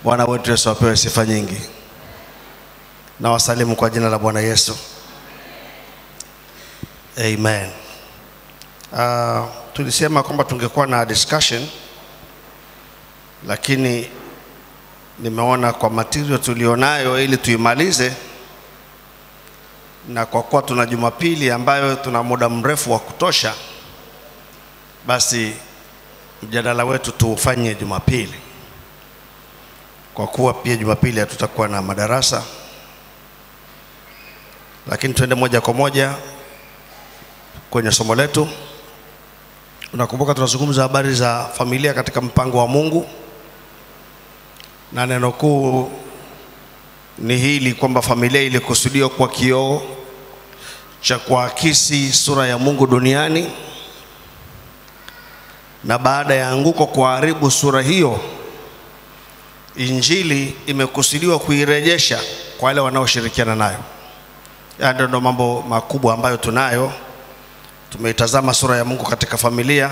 Bwana wetu Yesu apewe sifa nyingi. Na wasalimu kwa jina la Bwana Yesu. Amen. Tulisema kwamba tungekuwa na discussion, lakini nimeona kwa material tulionayo ili tuimalize, na kwa kuwa tuna Jumapili ambayo tuna muda mrefu wa kutosha, basi mjadala wetu tuufanye Jumapili. Kwa kuwa pia Jumapili hatutakuwa na madarasa, lakini tuende moja kwa moja kwenye somo letu. Unakumbuka tunazungumza habari za familia katika mpango wa Mungu, na neno kuu ni hili kwamba familia ilikusudiwa kwa kioo cha kuakisi sura ya Mungu duniani, na baada ya anguko kuharibu sura hiyo, Injili imekusudiwa kuirejesha kwa wale wanaoshirikiana nayo. Ndio ndo mambo makubwa ambayo tunayo. Tumeitazama sura ya Mungu katika familia,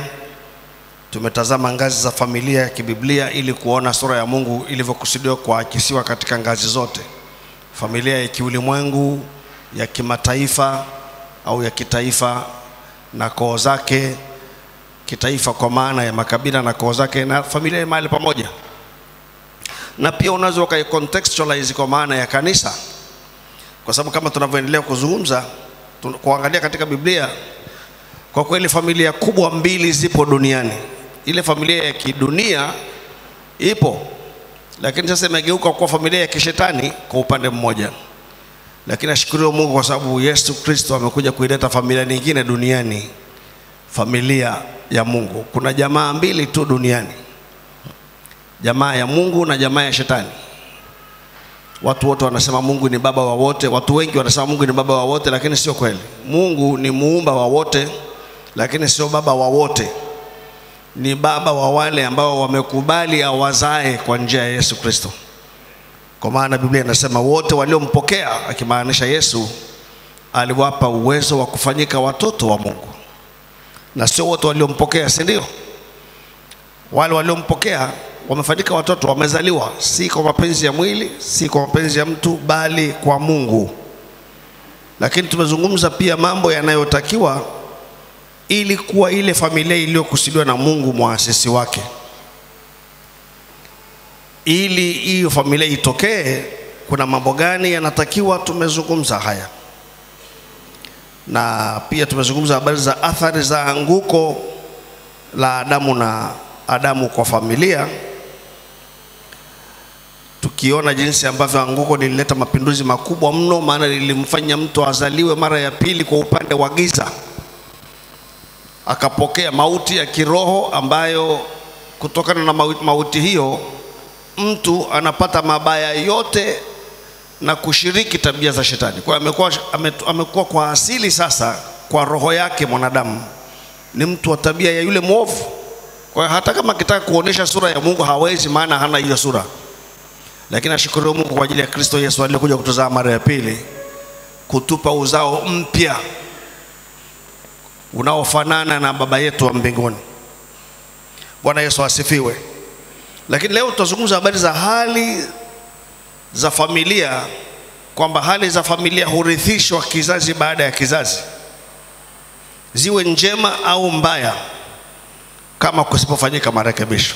tumetazama ngazi za familia ya kibiblia ili kuona sura ya Mungu ilivyokusudiwa kuakisiwa katika ngazi zote. Familia ya kiulimwengu, ya kimataifa au ya kitaifa na koo zake, kitaifa kwa maana ya makabila na koo zake, na familia ya mahali pamoja. Na pia unaweza ukaicontextualize kwa maana ya kanisa, kwa sababu kama tunavyoendelea kuzungumza kuangalia katika Biblia, kwa kweli familia kubwa mbili zipo duniani. Ile familia ya kidunia ipo, lakini sasa imegeuka kuwa familia ya kishetani kwa upande mmoja. Lakini ashukuriwe Mungu kwa sababu Yesu Kristo amekuja kuileta familia nyingine duniani, familia ya Mungu. Kuna jamaa mbili tu duniani, jamaa ya Mungu na jamaa ya shetani. Watu wote wanasema Mungu ni baba wa wote. Watu wengi wanasema Mungu ni baba wa wote, lakini sio kweli. Mungu ni muumba wa wote, lakini sio baba wa wote. Ni baba wa wale ambao wamekubali awazae kwa njia ya Yesu Kristo. Kwa maana Biblia inasema wote waliompokea, akimaanisha Yesu, aliwapa uwezo wa kufanyika watoto wa Mungu. Na sio wote waliompokea, si ndio? Wale waliompokea wamefanyika watoto, wamezaliwa si kwa mapenzi ya mwili, si kwa mapenzi ya mtu, bali kwa Mungu. Lakini tumezungumza pia mambo yanayotakiwa ili kuwa ile familia iliyokusudiwa na Mungu muasisi wake. Ili hiyo familia itokee, kuna mambo gani yanatakiwa? Tumezungumza haya. Na pia tumezungumza habari za athari za anguko la Adamu kwa familia, tukiona jinsi ambavyo anguko lilileta mapinduzi makubwa mno, maana lilimfanya mtu azaliwe mara ya pili kwa upande wa giza, akapokea mauti ya kiroho, ambayo kutokana na mauti hiyo mtu anapata mabaya yote na kushiriki tabia za shetani. Kwa amekuwa kwa asili sasa, kwa roho yake mwanadamu ni mtu wa tabia ya yule mwovu. Kwa hata kama akitaka kuonesha sura ya Mungu hawezi, maana hana hiyo sura. Lakini ashukuru Mungu kwa ajili ya Kristo Yesu aliyekuja kutuzaa mara ya pili, kutupa uzao mpya unaofanana na baba yetu wa mbinguni. Bwana Yesu asifiwe. Lakini leo tutazungumza habari za hali za familia, kwamba hali za familia hurithishwa kizazi baada ya kizazi, ziwe njema au mbaya, kama kusipofanyika marekebisho.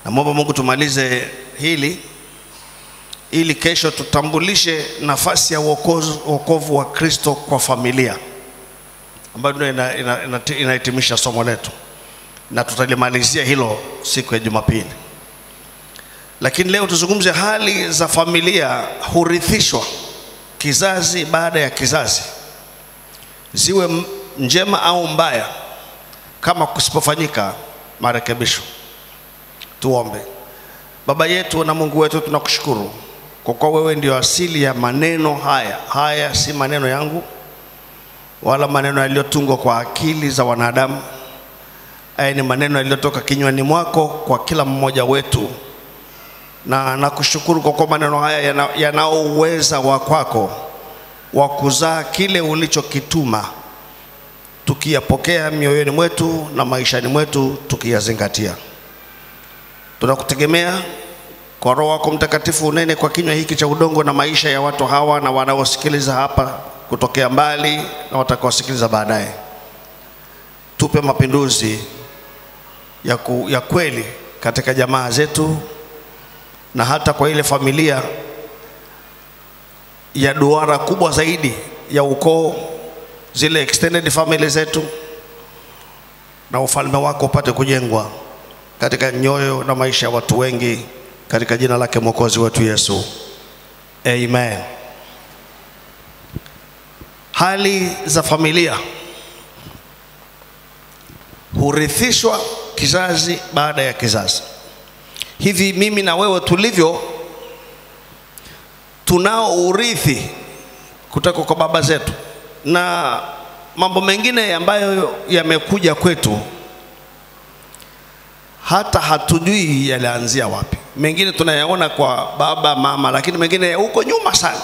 Na mwomba Mungu tumalize hili ili kesho tutambulishe nafasi ya wokovu wa Kristo kwa familia, ambayo ndio inahitimisha somo letu, na tutalimalizia hilo siku ya Jumapili. Lakini leo tuzungumze hali za familia hurithishwa kizazi baada ya kizazi, ziwe njema au mbaya, kama kusipofanyika marekebisho. Tuombe. Baba yetu na Mungu wetu, tunakushukuru kwa kuwa wewe ndio asili ya maneno haya. Haya si maneno yangu wala maneno yaliyotungwa kwa akili za wanadamu. Haya ni maneno yaliyotoka kinywani mwako kwa kila mmoja wetu, na nakushukuru kwa kuwa maneno haya yanao uweza wa kwako wa kuzaa kile ulichokituma, tukiyapokea mioyoni mwetu na maishani mwetu tukiyazingatia. Tunakutegemea Kwa Roho wako Mtakatifu unene kwa kinywa hiki cha udongo na maisha ya watu hawa na wanaosikiliza hapa kutokea mbali na watakaosikiliza baadaye. Tupe mapinduzi ya kweli katika jamaa zetu na hata kwa ile familia ya duara kubwa zaidi ya ukoo, zile extended family zetu, na ufalme wako upate kujengwa katika nyoyo na maisha ya watu wengi katika jina lake Mwokozi wetu Yesu. Amen. Hali za familia hurithishwa kizazi baada ya kizazi. Hivi mimi na wewe tulivyo, tunao urithi kutoka kwa baba zetu, na mambo mengine ambayo yamekuja kwetu hata hatujui yalianzia wapi. Mengine tunayaona kwa baba mama, lakini mengine huko nyuma sana.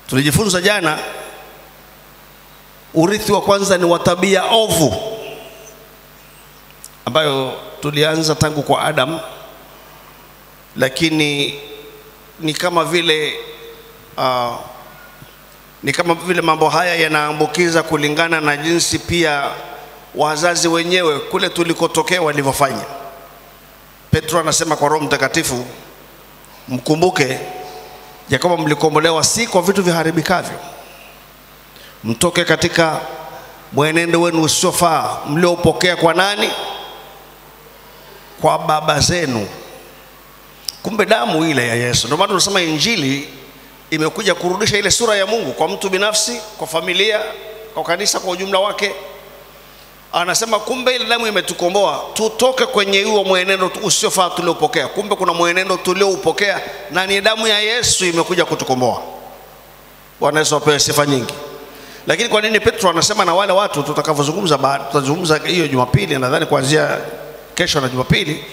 Tulijifunza jana, urithi wa kwanza ni wa tabia ovu ambayo tulianza tangu kwa Adam, lakini ni kama vile mambo haya yanaambukiza kulingana na jinsi pia wazazi wenyewe kule tulikotokea walivyofanya. Petro anasema kwa Roho Mtakatifu, mkumbuke ya kama mlikombolewa si kwa vitu viharibikavyo, mtoke katika mwenendo wenu usiofaa mliopokea kwa nani? Kwa baba zenu. Kumbe damu ile ya Yesu. Ndio maana tunasema injili imekuja kurudisha ile sura ya Mungu kwa mtu binafsi, kwa familia, kwa kanisa kwa ujumla wake. Anasema kumbe ile damu imetukomboa tutoke kwenye huo mwenendo usiofaa tuliopokea. Kumbe kuna mwenendo tulioupokea na ni damu ya Yesu imekuja kutukomboa. Bwana Yesu apewe sifa nyingi. Lakini kwa nini Petro anasema na wale watu tutakavyozungumza baada, tutazungumza hiyo Jumapili, nadhani kuanzia kesho na Jumapili,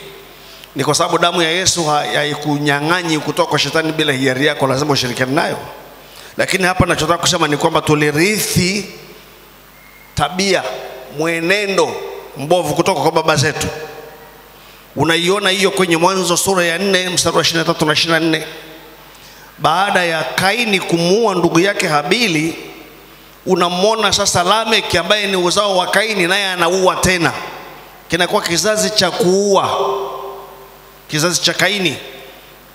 ni kwa sababu damu ya Yesu haikunyang'anyi kutoka kwa shetani bila hiari yako, lazima ushirikiane nayo. Lakini hapa ninachotaka kusema ni kwamba tulirithi tabia, mwenendo mbovu kutoka kwa baba zetu. Unaiona hiyo kwenye Mwanzo sura ya 4 mstari wa 23 na 24. Baada ya Kaini kumuua ndugu yake Habili, unamwona sasa Lameki ambaye ni uzao wa Kaini naye anaua tena. Kinakuwa kizazi cha kuua, kizazi cha Kaini.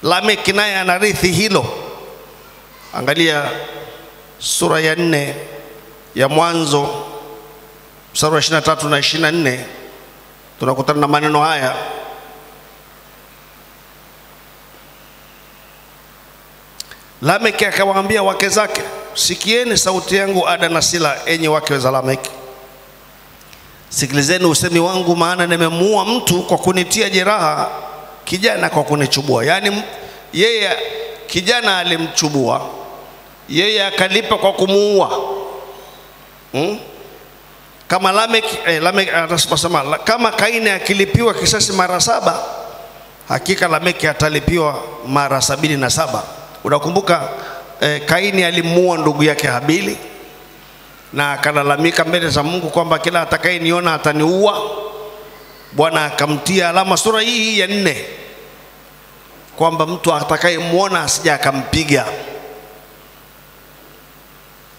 Lameki naye anarithi hilo. Angalia sura ya 4 ya Mwanzo mstari wa 23 na 24, tunakutana na maneno haya. Lameki akawaambia wake zake, sikieni sauti yangu Ada na Sila, enyi wake za Lameki. Sikilizeni usemi wangu, maana nimemuua mtu kwa kunitia jeraha, kijana kwa kunichubua. Yani yeye kijana alimchubua, yeye akalipa kwa kumuua. Kama Lameki anasema kama Kaini akilipiwa kisasi mara 7, hakika Lameki atalipiwa mara 77. Unakumbuka Kaini alimuua ndugu yake Habili na akalalamika mbele za Mungu kwamba kila atakayeniona ataniua. Bwana akamtia alama sura hii ya 4 kwamba mtu atakayemuona asija akampiga.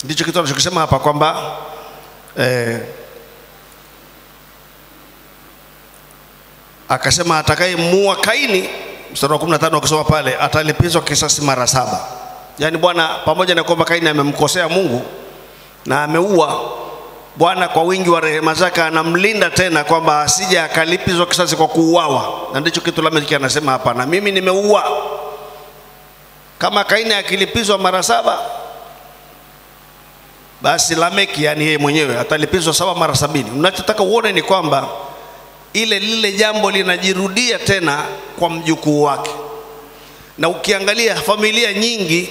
Ndicho kitu anachokisema hapa kwamba akasema atakayemuua Kaini, mstari wa 15 ukisoma pale, atalipizwa kisasi mara 7. Yani Bwana pamoja na kwamba Kaini amemkosea Mungu na ameua, Bwana kwa wingi wa rehema zake anamlinda tena kwamba asije akalipizwa kisasi kwa kuuawa. Na ndicho kitu Lameki anasema hapa, na mimi nimeua. Kama Kaini akilipizwa mara 7, basi Lameki, yani yeye mwenyewe, atalipizwa 7 mara 70. Unachotaka uone ni kwamba lile jambo linajirudia tena kwa mjukuu wake. Na ukiangalia familia nyingi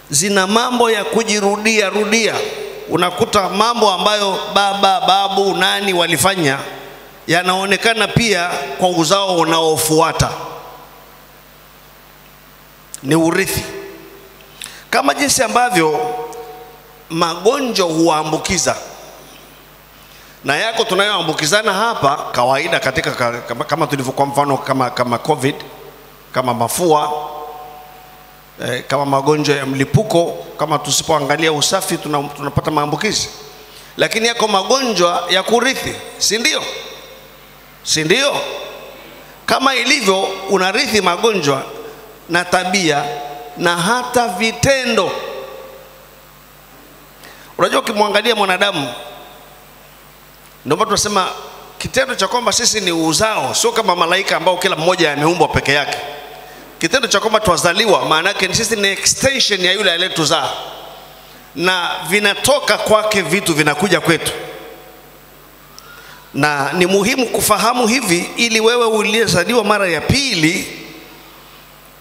zina mambo ya kujirudia rudia. Unakuta mambo ambayo baba, babu, nani walifanya yanaonekana pia kwa uzao unaofuata. Ni urithi. Kama jinsi ambavyo magonjwa huambukiza, na yako tunayoambukizana hapa kawaida katika kama tulivyokuwa mfano kama COVID, kama mafua, kama magonjwa ya mlipuko, kama tusipoangalia usafi tunapata maambukizi. Lakini yako magonjwa ya kurithi, si ndio? Si ndio? Kama ilivyo unarithi magonjwa na tabia na hata vitendo. Unajua ukimwangalia mwanadamu, ndio maana tunasema kitendo cha kwamba sisi ni uzao, sio kama malaika ambao kila mmoja ameumbwa peke yake. Kitendo cha kwamba tuwazaliwa maana yake ni sisi ni extension ya yule aliyetuzaa, na vinatoka kwake vitu vinakuja kwetu. Na ni muhimu kufahamu hivi ili wewe uliyezaliwa mara ya pili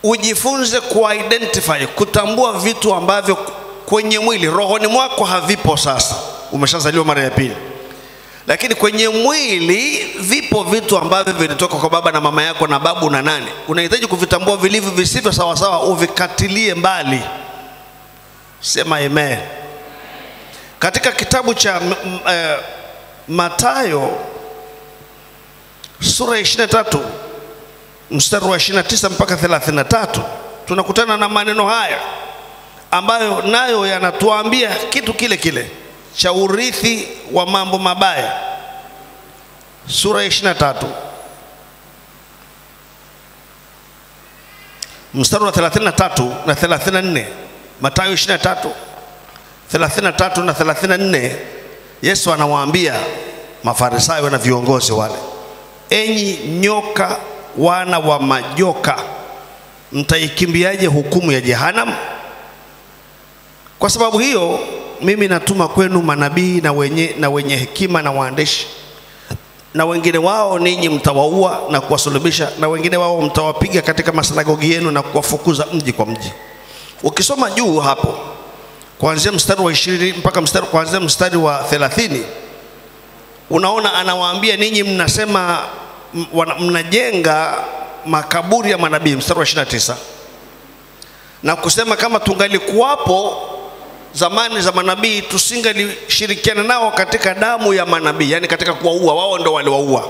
ujifunze kuidentify, kutambua vitu ambavyo kwenye mwili, rohoni mwako havipo. Sasa umeshazaliwa mara ya pili, lakini kwenye mwili vipo vitu ambavyo vilitoka kwa baba na mama yako na babu na nani. Unahitaji kuvitambua vilivyo visivyo sawa sawa, uvikatilie mbali. Sema amen. Katika kitabu cha Mathayo sura 23 mstari wa 29 mpaka 33 tunakutana na maneno haya ambayo nayo yanatuambia kitu kile kile cha urithi wa mambo mabaya. Sura 23 mstari wa 33 na 34. Mathayo 23 33 na 34. Yesu anawaambia Mafarisayo na viongozi wale, enyi nyoka wana wa majoka, mtaikimbiaje hukumu ya jehanamu? Kwa sababu hiyo mimi natuma kwenu manabii na wenye hekima na waandishi, na wengine wao ninyi mtawaua na kuwasulubisha, na wengine wao mtawapiga katika masinagogi yenu na kuwafukuza mji kwa mji. Ukisoma juu hapo kuanzia mstari wa 20 mpaka kuanzia mstari wa 30, unaona anawaambia ninyi mnasema mnajenga makaburi ya manabii. Mstari wa 29, na kusema kama tungalikuwapo zamani za manabii tusingalishirikiana nao katika damu ya manabii, yani katika kuwaua. Wao ndio waliwaua.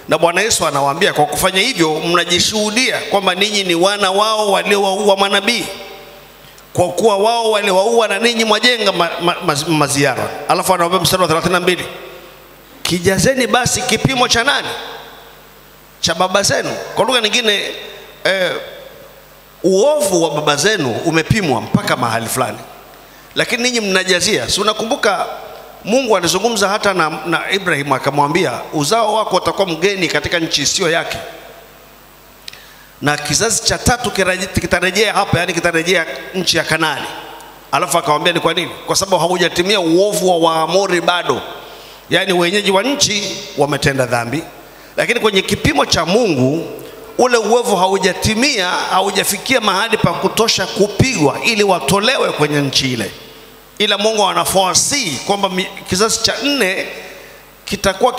Na Bwana Yesu anawaambia kwa kufanya hivyo mnajishuhudia kwamba ninyi ni wana wao waliowaua manabii, kwa kuwa wao waliwaua na ninyi mwajenga maziara. Alafu anawaambia mstari wa 32, kijazeni basi kipimo cha nani? Cha baba zenu. Kwa lugha nyingine uovu wa baba zenu umepimwa mpaka mahali fulani, lakini ninyi mnajazia. Si unakumbuka Mungu alizungumza hata na Ibrahim akamwambia uzao wako utakuwa mgeni katika nchi isiyo yake, na kizazi cha tatu kitarejea hapa, yani kitarejea nchi ya Kanaani. Alafu akamwambia ni kwa nini? Kwa sababu haujatimia uovu wa Waamori bado, yani wenyeji wa nchi wametenda dhambi, lakini kwenye kipimo cha Mungu ule uovu haujatimia, haujafikia mahali pa kutosha kupigwa ili watolewe kwenye nchi ile. Ila Mungu anaforesee kwamba kizazi cha 4 kitakuwa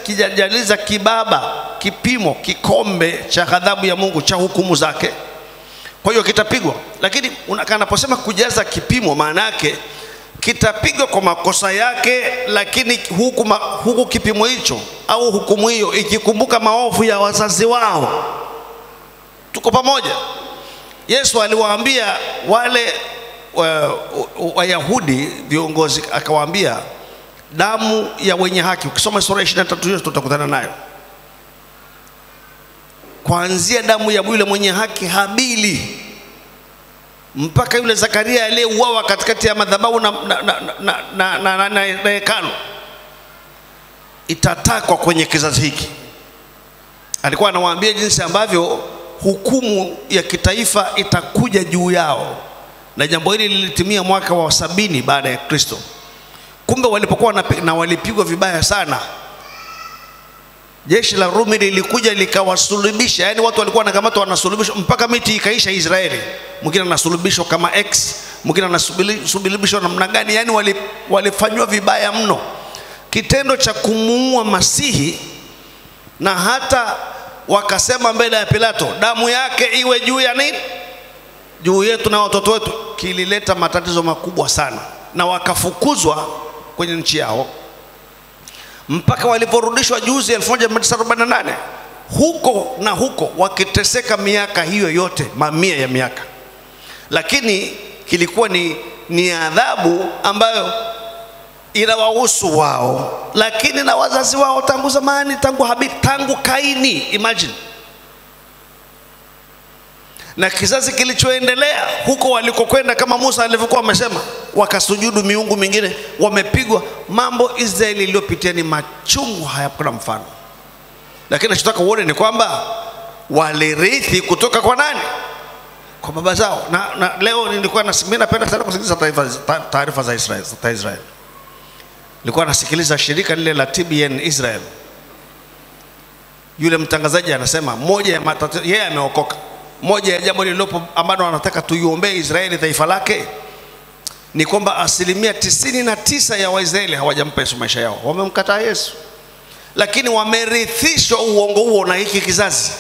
kijajaliza kibaba, kipimo, kikombe cha ghadhabu ya Mungu, cha hukumu zake. Kwa hiyo kitapigwa. Lakini anaposema kujaza kipimo, maana yake kitapigwa kwa makosa yake, lakini huku kipimo hicho au hukumu hiyo ikikumbuka maovu ya wazazi wao. Tuko pamoja? Yesu aliwaambia wale Wayahudi viongozi, akawaambia damu ya wenye haki. Ukisoma sura 23 hiyo tutakutana nayo, kuanzia damu ya yule mwenye haki Habili mpaka yule Zakaria aliyeuawa katikati ya madhabahu na hekalu, itatakwa kwenye kizazi hiki. Alikuwa anawaambia jinsi ambavyo hukumu ya kitaifa itakuja juu yao, na jambo hili lilitimia mwaka wa 70 baada ya Kristo. Kumbe walipokuwa na walipigwa vibaya sana, jeshi la Rumi lilikuja likawasulubisha. Yani watu walikuwa wanakamatwa wanasulubishwa mpaka miti ikaisha Israeli. Mwingine anasulubishwa kama X, mwingine anasulubishwa namna gani, yani walifanywa vibaya mno. Kitendo cha kumuua Masihi, na hata wakasema mbele ya Pilato damu yake iwe juu ya nini? Juu yetu na watoto wetu, kilileta matatizo makubwa sana, na wakafukuzwa kwenye nchi yao. mpaka waliporudishwa juzi 1948 huko na huko, wakiteseka miaka hiyo yote, mamia ya miaka. Lakini kilikuwa ni adhabu ambayo inawahusu wao, lakini na wazazi wao tangu zamani, tangu Habili, tangu Kaini. Imagine. Na kizazi kilichoendelea huko walikokwenda, kama Musa alivyokuwa amesema, wakasujudu miungu mingine, wamepigwa. Mambo Israeli iliyopitia ni machungu, hayakuna mfano. Lakini nachotaka uone ni kwamba walirithi kutoka kwa nani? Kwa baba zao. Na leo nilikuwa mimi napenda sana kusikiliza taarifa za Israeli. Nilikuwa nasikiliza shirika lile la TBN Israel. Yule mtangazaji anasema moja ya matatizo, yeye ameokoka, moja ya jambo lililopo ambalo anataka tuiombee Israeli, taifa lake, ni kwamba 99% ya Waisraeli hawajampa Yesu maisha yao, wamemkataa Yesu. Lakini wamerithishwa uongo huo na hiki kizazi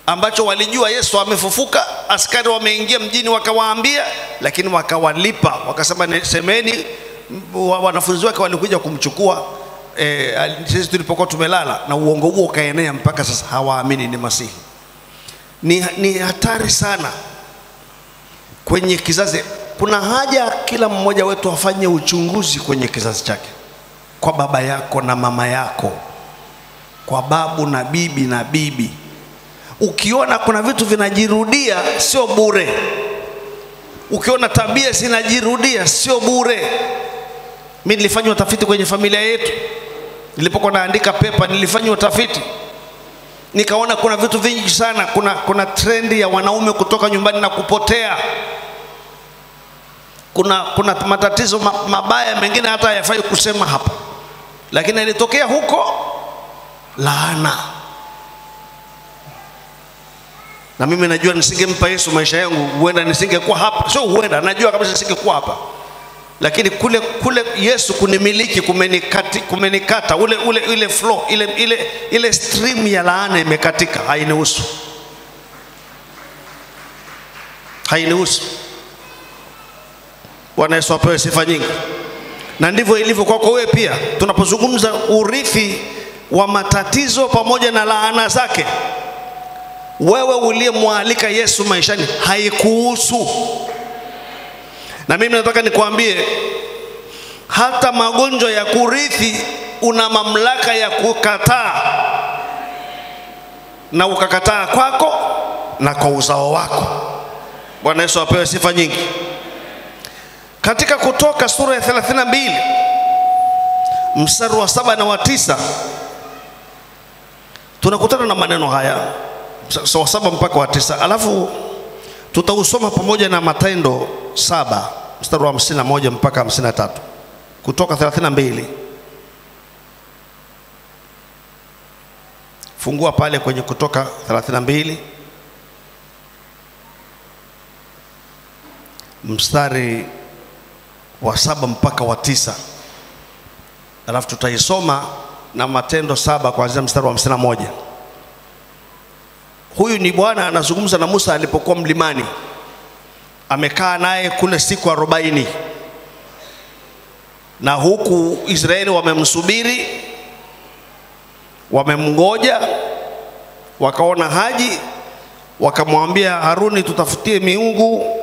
ambacho walijua Yesu amefufuka. Askari wameingia mjini wakawaambia, lakini wakawalipa, wakasema semeni wanafunzi wake walikuja kumchukua sisi tulipokuwa tumelala, na uongo huo ukaenea mpaka sasa hawaamini ni Masihi. Ni hatari sana kwenye kizazi. Kuna haja kila mmoja wetu afanye uchunguzi kwenye kizazi chake, kwa baba yako na mama yako, kwa babu na bibi. Ukiona kuna vitu vinajirudia, sio bure. Ukiona tabia zinajirudia, sio bure. Mimi nilifanya utafiti kwenye familia yetu. Nilipokuwa naandika pepa, nilifanya utafiti. Nikaona kuna vitu vingi sana. Kuna trendi ya wanaume kutoka nyumbani na kupotea. Kuna matatizo mabaya mengine hata hayafai kusema hapa, lakini ilitokea huko laana. Na mimi najua nisingempa Yesu maisha yangu, huenda nisingekuwa hapa. Sio huenda, najua kabisa nisingekuwa hapa. Lakini kule Yesu kunimiliki, kumenikata ile flow, ile stream ya laana imekatika. Hainihusu. Bwana Yesu apewe sifa nyingi. Na ndivyo ilivyo kwako wewe pia. Tunapozungumza urithi wa matatizo pamoja na laana zake, wewe uliyemwalika Yesu maishani, haikuhusu. Na mimi nataka nikwambie, hata magonjwa ya kurithi una mamlaka ya kukataa, na ukakataa kwako na kwa uzao wako. Bwana Yesu apewe sifa nyingi. Katika Kutoka sura ya 32 mstari wa 7 na wa 9 tunakutana na maneno haya, wa 7 mpaka wa 9. Alafu tutausoma pamoja na Matendo 7 mstari wa 51 mpaka 53. Kutoka 32. Fungua pale kwenye Kutoka 32 mstari wa 7 mpaka wa 9. Alafu tutaisoma na Matendo 7 kuanzia mstari wa 51. Huyu ni Bwana anazungumza na Musa alipokuwa mlimani. Amekaa naye kule siku 40. Na huku Israeli wamemsubiri, wamemngoja, wakaona haji, wakamwambia Haruni, tutafutie miungu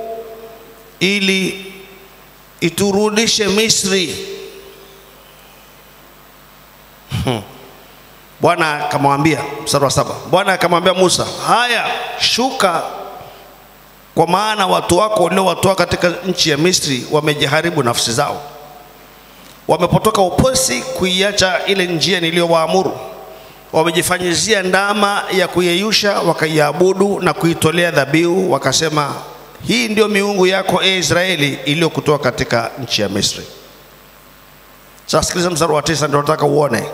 ili iturudishe Misri. Bwana akamwambia, mstari wa 7, Bwana akamwambia Musa, haya shuka, kwa maana watu wako uliowatoa katika nchi ya Misri wamejiharibu nafsi zao. Wamepotoka upesi kuiacha ile njia niliyowaamuru. Wamejifanyizia ndama ya kuyeyusha, wakaiabudu na kuitolea dhabihu, wakasema, hii ndio miungu yako Israeli iliyokutoa katika nchi ya Misri. Sasa sikiliza mstari wa 9, ndio nataka uone.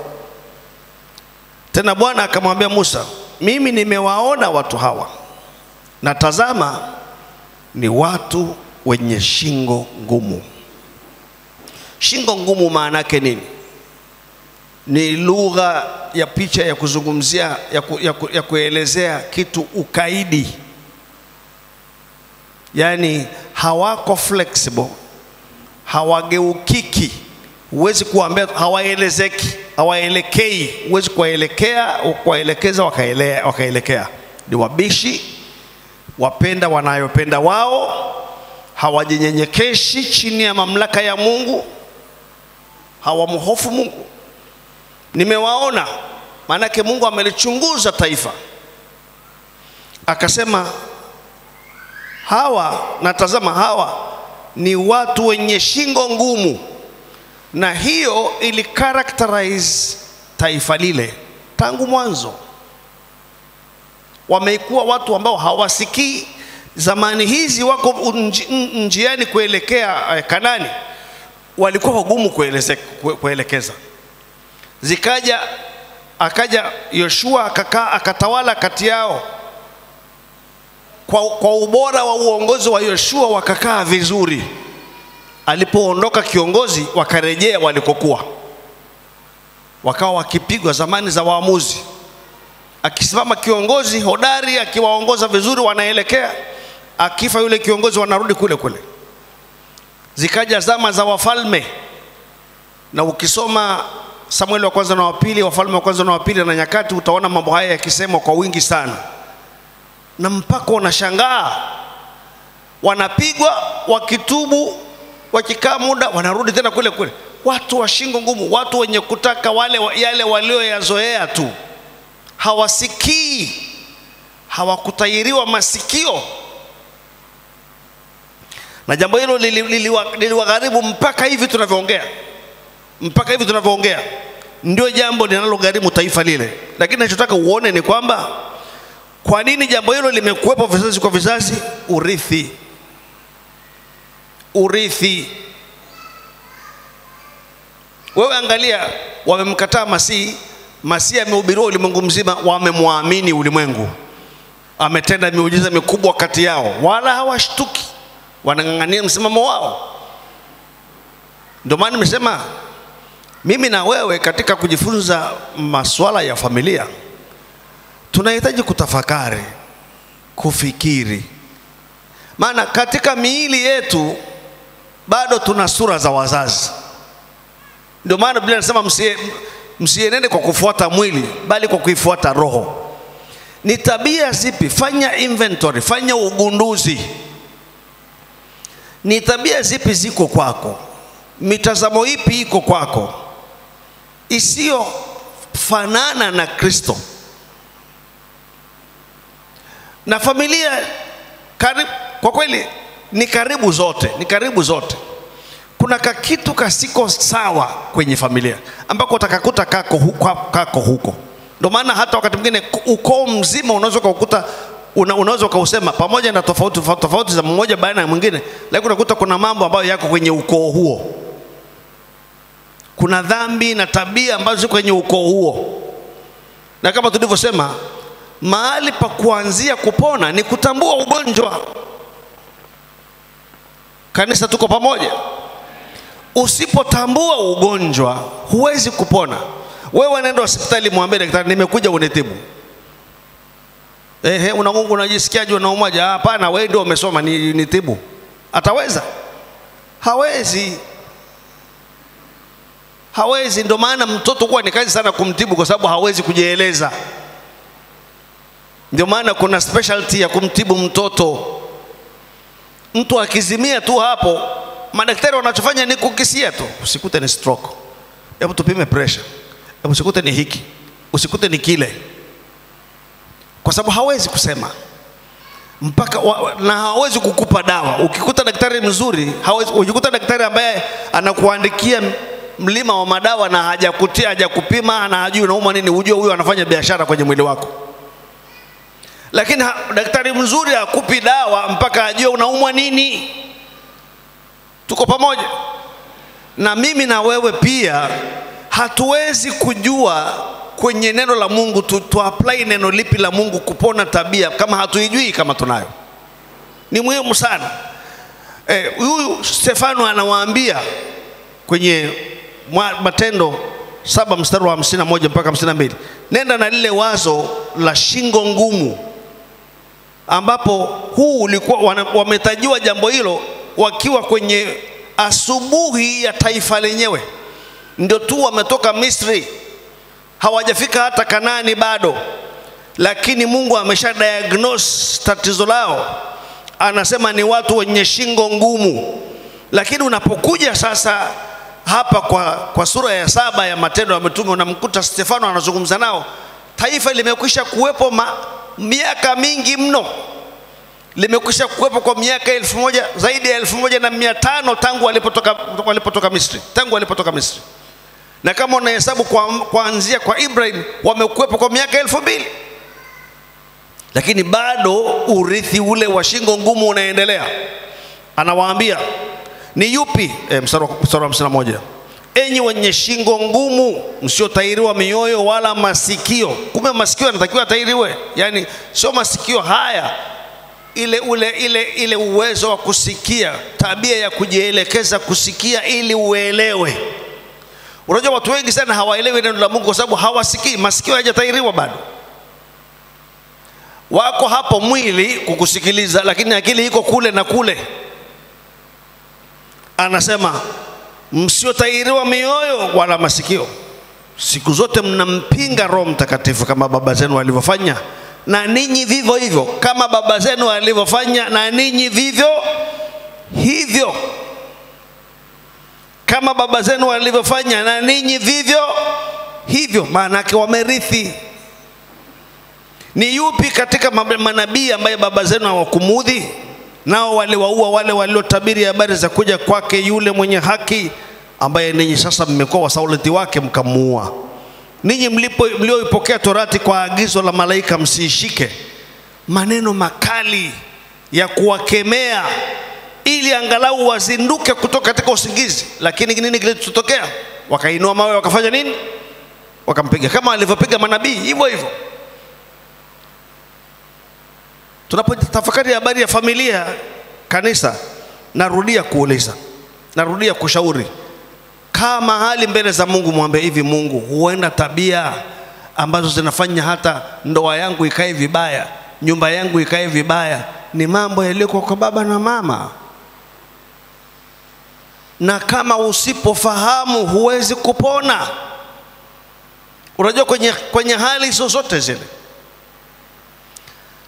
Tena Bwana akamwambia Musa, mimi nimewaona watu hawa, na tazama ni watu wenye shingo ngumu. Shingo ngumu maana yake nini? Ni lugha ya picha ya kuzungumzia, ya kuelezea kitu ukaidi. Yani hawako flexible, hawageukiki, Huwezi kuambia hawaelekei, huwezi kuwaelekeza wakaelekea. Ni wabishi, wapenda wanayopenda wao, hawajinyenyekeshi chini ya mamlaka ya Mungu, hawamhofu Mungu. Nimewaona, maanake Mungu amelichunguza taifa akasema hawa, natazama hawa ni watu wenye shingo ngumu, na hiyo ili characterize taifa lile tangu mwanzo. Wamekuwa watu ambao hawasikii. Zamani hizi wako njiani kuelekea Kanani, walikuwa wagumu kuelekeza. Akaja Yoshua akatawala kati yao. Kwa ubora wa uongozi wa Yoshua wakakaa vizuri. Alipoondoka kiongozi wakarejea walikokuwa, wakawa wakipigwa zamani za waamuzi. Akisimama kiongozi hodari akiwaongoza vizuri wanaelekea, akifa yule kiongozi wanarudi kule kule. Zikaja zama za wafalme, na ukisoma Samueli wa kwanza na wa pili, Wafalme wa kwanza na wa pili na Nyakati, utaona mambo haya yakisemwa kwa wingi sana, na mpaka unashangaa. Wanapigwa, wakitubu, wakikaa muda wanarudi tena kule kule. Watu wa shingo ngumu, watu wenye kutaka yale walioyazoea tu, hawasikii, hawakutahiriwa masikio. Na jambo hilo liliwagharimu mpaka hivi tunavyoongea. Ndio jambo linalogharimu taifa lile. Lakini ninachotaka uone ni kwamba kwa nini jambo hilo limekuwepo vizazi kwa vizazi. Urithi. Wewe angalia, wamemkataa Masihi amehubiriwa ulimwengu mzima, wamemwamini ulimwengu, ametenda miujiza mikubwa kati yao, wala hawashtuki, wanang'ang'ania msimamo wao. Ndio maana nimesema mimi na wewe katika kujifunza masuala ya familia tunahitaji kutafakari, kufikiri. Maana katika miili yetu bado tuna sura za wazazi. Ndio maana Biblia inasema msienende kwa kufuata mwili, bali kwa kuifuata roho. Ni tabia zipi? Fanya inventory, fanya ugunduzi. Ni tabia zipi ziko kwako? Mitazamo ipi iko kwako isiyo fanana na Kristo? Na familia kwa kweli ni karibu zote. Kuna kitu kasiko sawa kwenye familia ambako utakakuta kako huko. Ndio maana hata wakati mwingine ukoo mzima unaweza kuusema pamoja na tofauti za mmoja baina ya mwingine, lakini unakuta kuna mambo ambayo yako kwenye ukoo huo. Kuna dhambi na tabia ambazo ziko kwenye ukoo huo. Na kama tulivyosema, mahali pa kuanzia kupona ni kutambua ugonjwa. Kanisa, tuko pamoja? Usipotambua ugonjwa huwezi kupona. Wewe nenda hospitali, muambie daktari, nimekuja unitibu. Unajisikiaje? Unaumaje? Hapana, wewe ndio umesoma, nitibu. Ataweza? Hawezi. Ndio maana mtoto kuwa ni kazi sana kumtibu, kwa sababu hawezi kujieleza. Ndio maana kuna specialty ya kumtibu mtoto. Mtu akizimia tu hapo, madaktari wanachofanya ni kukisia tu. Usikute ni stroke, hebu tupime pressure, hebu usikute ni hiki, usikute ni kile, kwa sababu hawezi kusema na hawezi kukupa dawa. Ukikuta daktari mzuri, ukikuta daktari ambaye anakuandikia mlima wa madawa na hajakupima na hajui unauma nini, ujue huyo anafanya biashara kwenye mwili wako. Lakini daktari mzuri hakupi dawa mpaka ajue unaumwa nini. Tuko pamoja? Na mimi na wewe pia hatuwezi kujua kwenye neno la Mungu tu apply neno lipi la Mungu kupona tabia kama hatuijui kama tunayo. Ni muhimu sana. Huyu Stefano anawaambia kwenye Matendo 7 mstari wa 51 mpaka 52, nenda na lile wazo la shingo ngumu, ambapo huu ulikuwa wametajiwa jambo hilo wakiwa kwenye asubuhi ya taifa lenyewe. ndio tu wametoka Misri, hawajafika hata Kanaani bado, lakini Mungu amesha diagnose tatizo lao. Anasema ni watu wenye shingo ngumu. Lakini unapokuja sasa hapa kwa sura ya 7 ya Matendo ya Mitume, unamkuta Stefano anazungumza nao. Taifa limekwisha kuwepo miaka mingi mno, limekwisha kuwepo kwa miaka 1000, zaidi ya 1500 tangu walipotoka Misri. Na kama unahesabu kuanzia kwa Ibrahim, wamekuwepo kwa miaka 2000. Lakini bado urithi ule wa shingo ngumu unaendelea. Anawaambia ni yupi? Mstari wa 51, enyi wenye shingo ngumu, msiotairiwa mioyo wala masikio. Kumbe masikio yanatakiwa tairiwe, yani sio masikio haya, ile uwezo wa kusikia, tabia ya kujielekeza kusikia ili uelewe. Unajua watu wengi sana hawaelewi neno la Mungu kwa sababu hawasikii, masikio hayajatairiwa bado. Wako hapo mwili kukusikiliza, lakini akili iko kule na kule. Anasema msiotairiwa mioyo wala masikio. Siku zote mnampinga Roho Mtakatifu kama baba zenu walivyofanya, na ninyi vivyo hivyo. Kama baba zenu walivyofanya, na ninyi vivyo hivyo. Kama baba zenu walivyofanya, na ninyi vivyo hivyo. Maana yake wamerithi. Ni yupi katika manabii ambaye baba zenu hawakumuudhi? Nao waliwaua wale waliotabiri habari za kuja kwake yule mwenye haki, ambaye ninyi sasa mmekuwa wasaliti wake mkamuua. Ninyi mlioipokea Torati kwa agizo la malaika, msiishike. Maneno makali ya kuwakemea ili angalau wazinduke kutoka katika usingizi. Lakini nini kilitokea? Wakainua mawe, wakafanya nini? Wakampiga kama alivyopiga manabii, hivyo hivyo. Tunapotafakari habari ya familia, kanisa, narudia kuuliza, narudia kushauri, kama hali mbele za Mungu, mwambie hivi: Mungu, huenda tabia ambazo zinafanya hata ndoa yangu ikae vibaya, nyumba yangu ikae vibaya, ni mambo yaliyokuwa kwa baba na mama. Na kama usipofahamu huwezi kupona. Unajua kwenye hali zozote zile,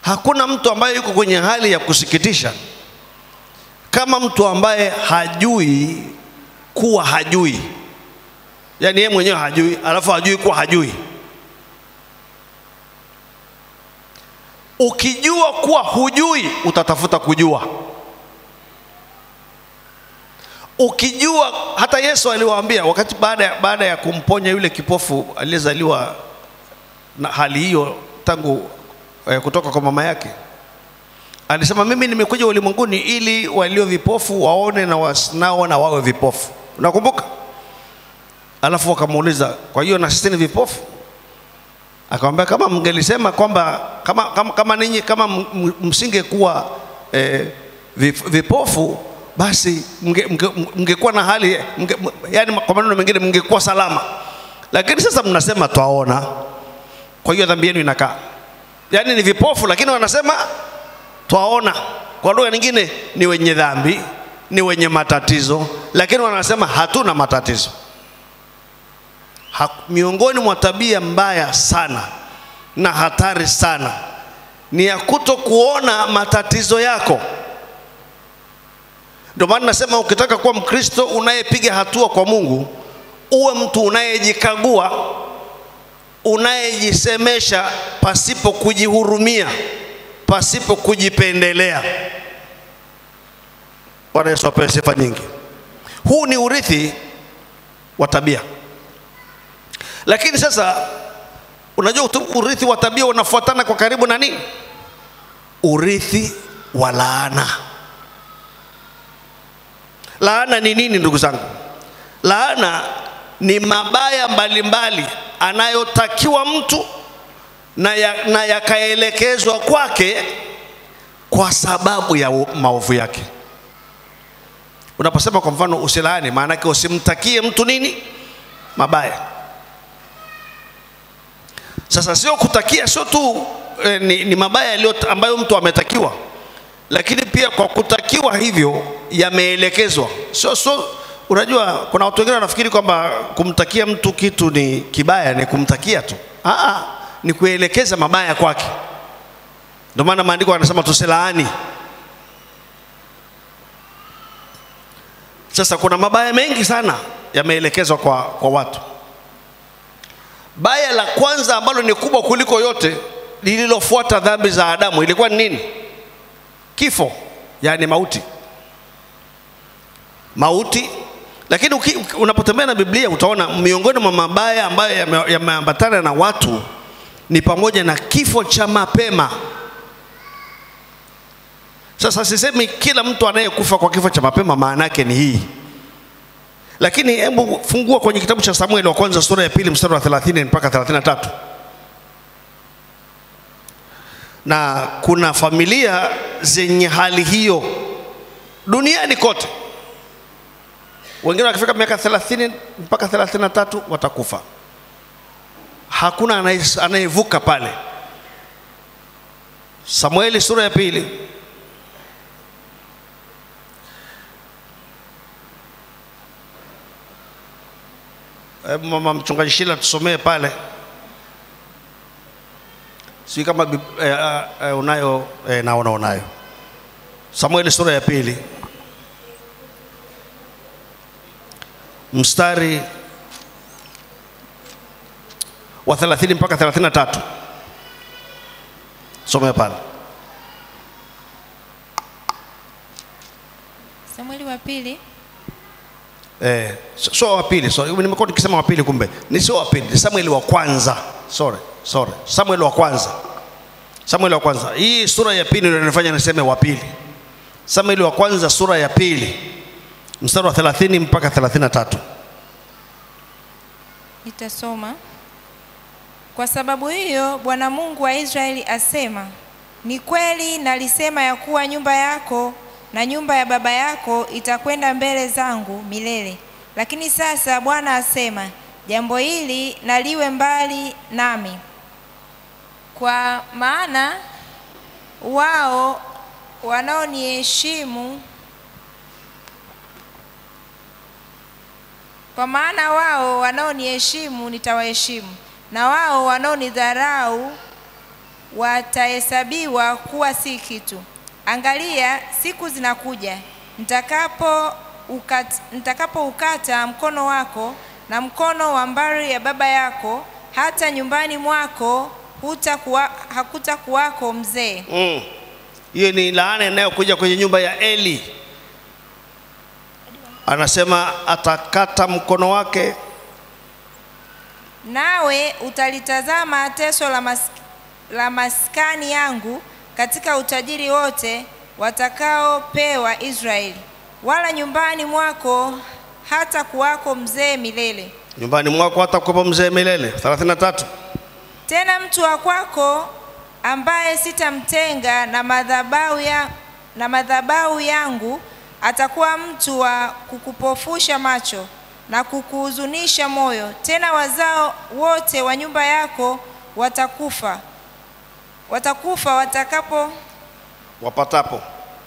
hakuna mtu ambaye yuko kwenye hali ya kusikitisha kama mtu ambaye hajui kuwa hajui. Yani yeye mwenyewe hajui, alafu hajui kuwa hajui. Ukijua kuwa hujui, utatafuta kujua. Ukijua, hata Yesu aliwaambia wakati baada ya kumponya yule kipofu aliyezaliwa na hali hiyo tangu kutoka kwa mama yake, alisema mimi nimekuja ulimwenguni ili walio vipofu waone na wasioona wawe vipofu. Unakumbuka? Alafu wakamuuliza, kwa hiyo na sisi ni vipofu? Akamwambia, kama mngelisema kwamba kama ninyi kama msingekuwa vipofu, basi mngekuwa na hali, yani kwa maneno mengine mngekuwa salama. Lakini sasa mnasema twaona, kwa hiyo dhambi yenu inakaa. Yani ni vipofu lakini wanasema twaona. Kwa lugha nyingine ni wenye dhambi, ni wenye matatizo, lakini wanasema hatuna matatizo. Miongoni mwa tabia mbaya sana na hatari sana ni ya kutokuona matatizo yako. Ndio maana nasema ukitaka kuwa Mkristo unayepiga hatua kwa Mungu, uwe mtu unayejikagua, unayejisemesha pasipo kujihurumia, pasipo kujipendelea. Bwana Yesu apewe sifa nyingi. Huu ni urithi wa tabia. Lakini sasa unajua urithi wa tabia unafuatana kwa karibu na nini? Urithi wa laana. Laana ni nini ndugu zangu? Laana ni mabaya mbalimbali anayotakiwa mtu na yakaelekezwa kwake kwa sababu ya maovu yake. Unaposema kwa mfano usilaani, maana yake usimtakie mtu nini? Mabaya. Sasa sio kutakia, sio tu ni mabaya ambayo mtu ametakiwa, lakini pia kwa kutakiwa hivyo yameelekezwa. Sio Unajua kuna watu wengine wanafikiri kwamba kumtakia mtu kitu ni kibaya, ni kumtakia tu. Ni kuelekeza mabaya kwake. Ndio maana maandiko yanasema tusilaani. Sasa kuna mabaya mengi sana yameelekezwa kwa watu. Baya la kwanza ambalo ni kubwa kuliko yote lililofuata dhambi za Adamu ilikuwa ni nini? Kifo, yani mauti. Mauti. Lakini unapotembea na Biblia utaona miongoni mwa mabaya ambayo yameambatana na watu ni pamoja na kifo cha mapema. Sasa sisemi kila mtu anayekufa kwa kifo cha mapema maana yake ni hii. Lakini hebu fungua kwenye kitabu cha Samueli wa kwanza sura ya 2 mstari wa 30 mpaka 33. Na kuna familia zenye hali hiyo duniani kote. Wengine wakifika miaka 30 mpaka 33 watakufa. Hakuna anayevuka pale. Samueli sura ya 2. Mama mchungaji Shila tusomee pale. Si kama unayo naona unayo. Samueli sura ya 2. Mstari wa 30 mpaka 33. Somea pale. Samueli wa 2. So wa 2, sorry. Nimekuwa nikisema wa 2 kumbe. Ni sio wa 2, ni Samueli wa kwanza. Sorry. Samueli wa kwanza. Samueli wa kwanza. Hii sura ya 2 ndio inanifanya niseme wa 2. Samueli wa kwanza sura ya 2. Mstari wa 30 mpaka 33. Nitasoma. Kwa sababu hiyo Bwana Mungu wa Israeli asema, ni kweli nalisema ya kuwa nyumba yako na nyumba ya baba yako itakwenda mbele zangu milele. Lakini sasa Bwana asema, jambo hili na liwe mbali nami. Kwa maana wao wanaoniheshimu nitawaheshimu, na wao wanaonidharau watahesabiwa kuwa si kitu. Angalia, siku zinakuja nitakapoukata mkono wako na mkono wa mbari ya baba yako, hata nyumbani mwako hakutakuwako mzee. Hiyo ni laana inayokuja kwenye nyumba ya Eli. Anasema atakata mkono wake. Nawe utalitazama teso la maskani yangu katika utajiri wote watakaopewa Israeli, wala nyumbani mwako hata kuwako mzee milele. Nyumbani mwako hata kuwako mzee milele. 33. Tena mtu wa kwako ambaye sitamtenga na madhabahu yangu atakuwa mtu wa kukupofusha macho na kukuhuzunisha moyo. Tena wazao wote wa nyumba yako watakufa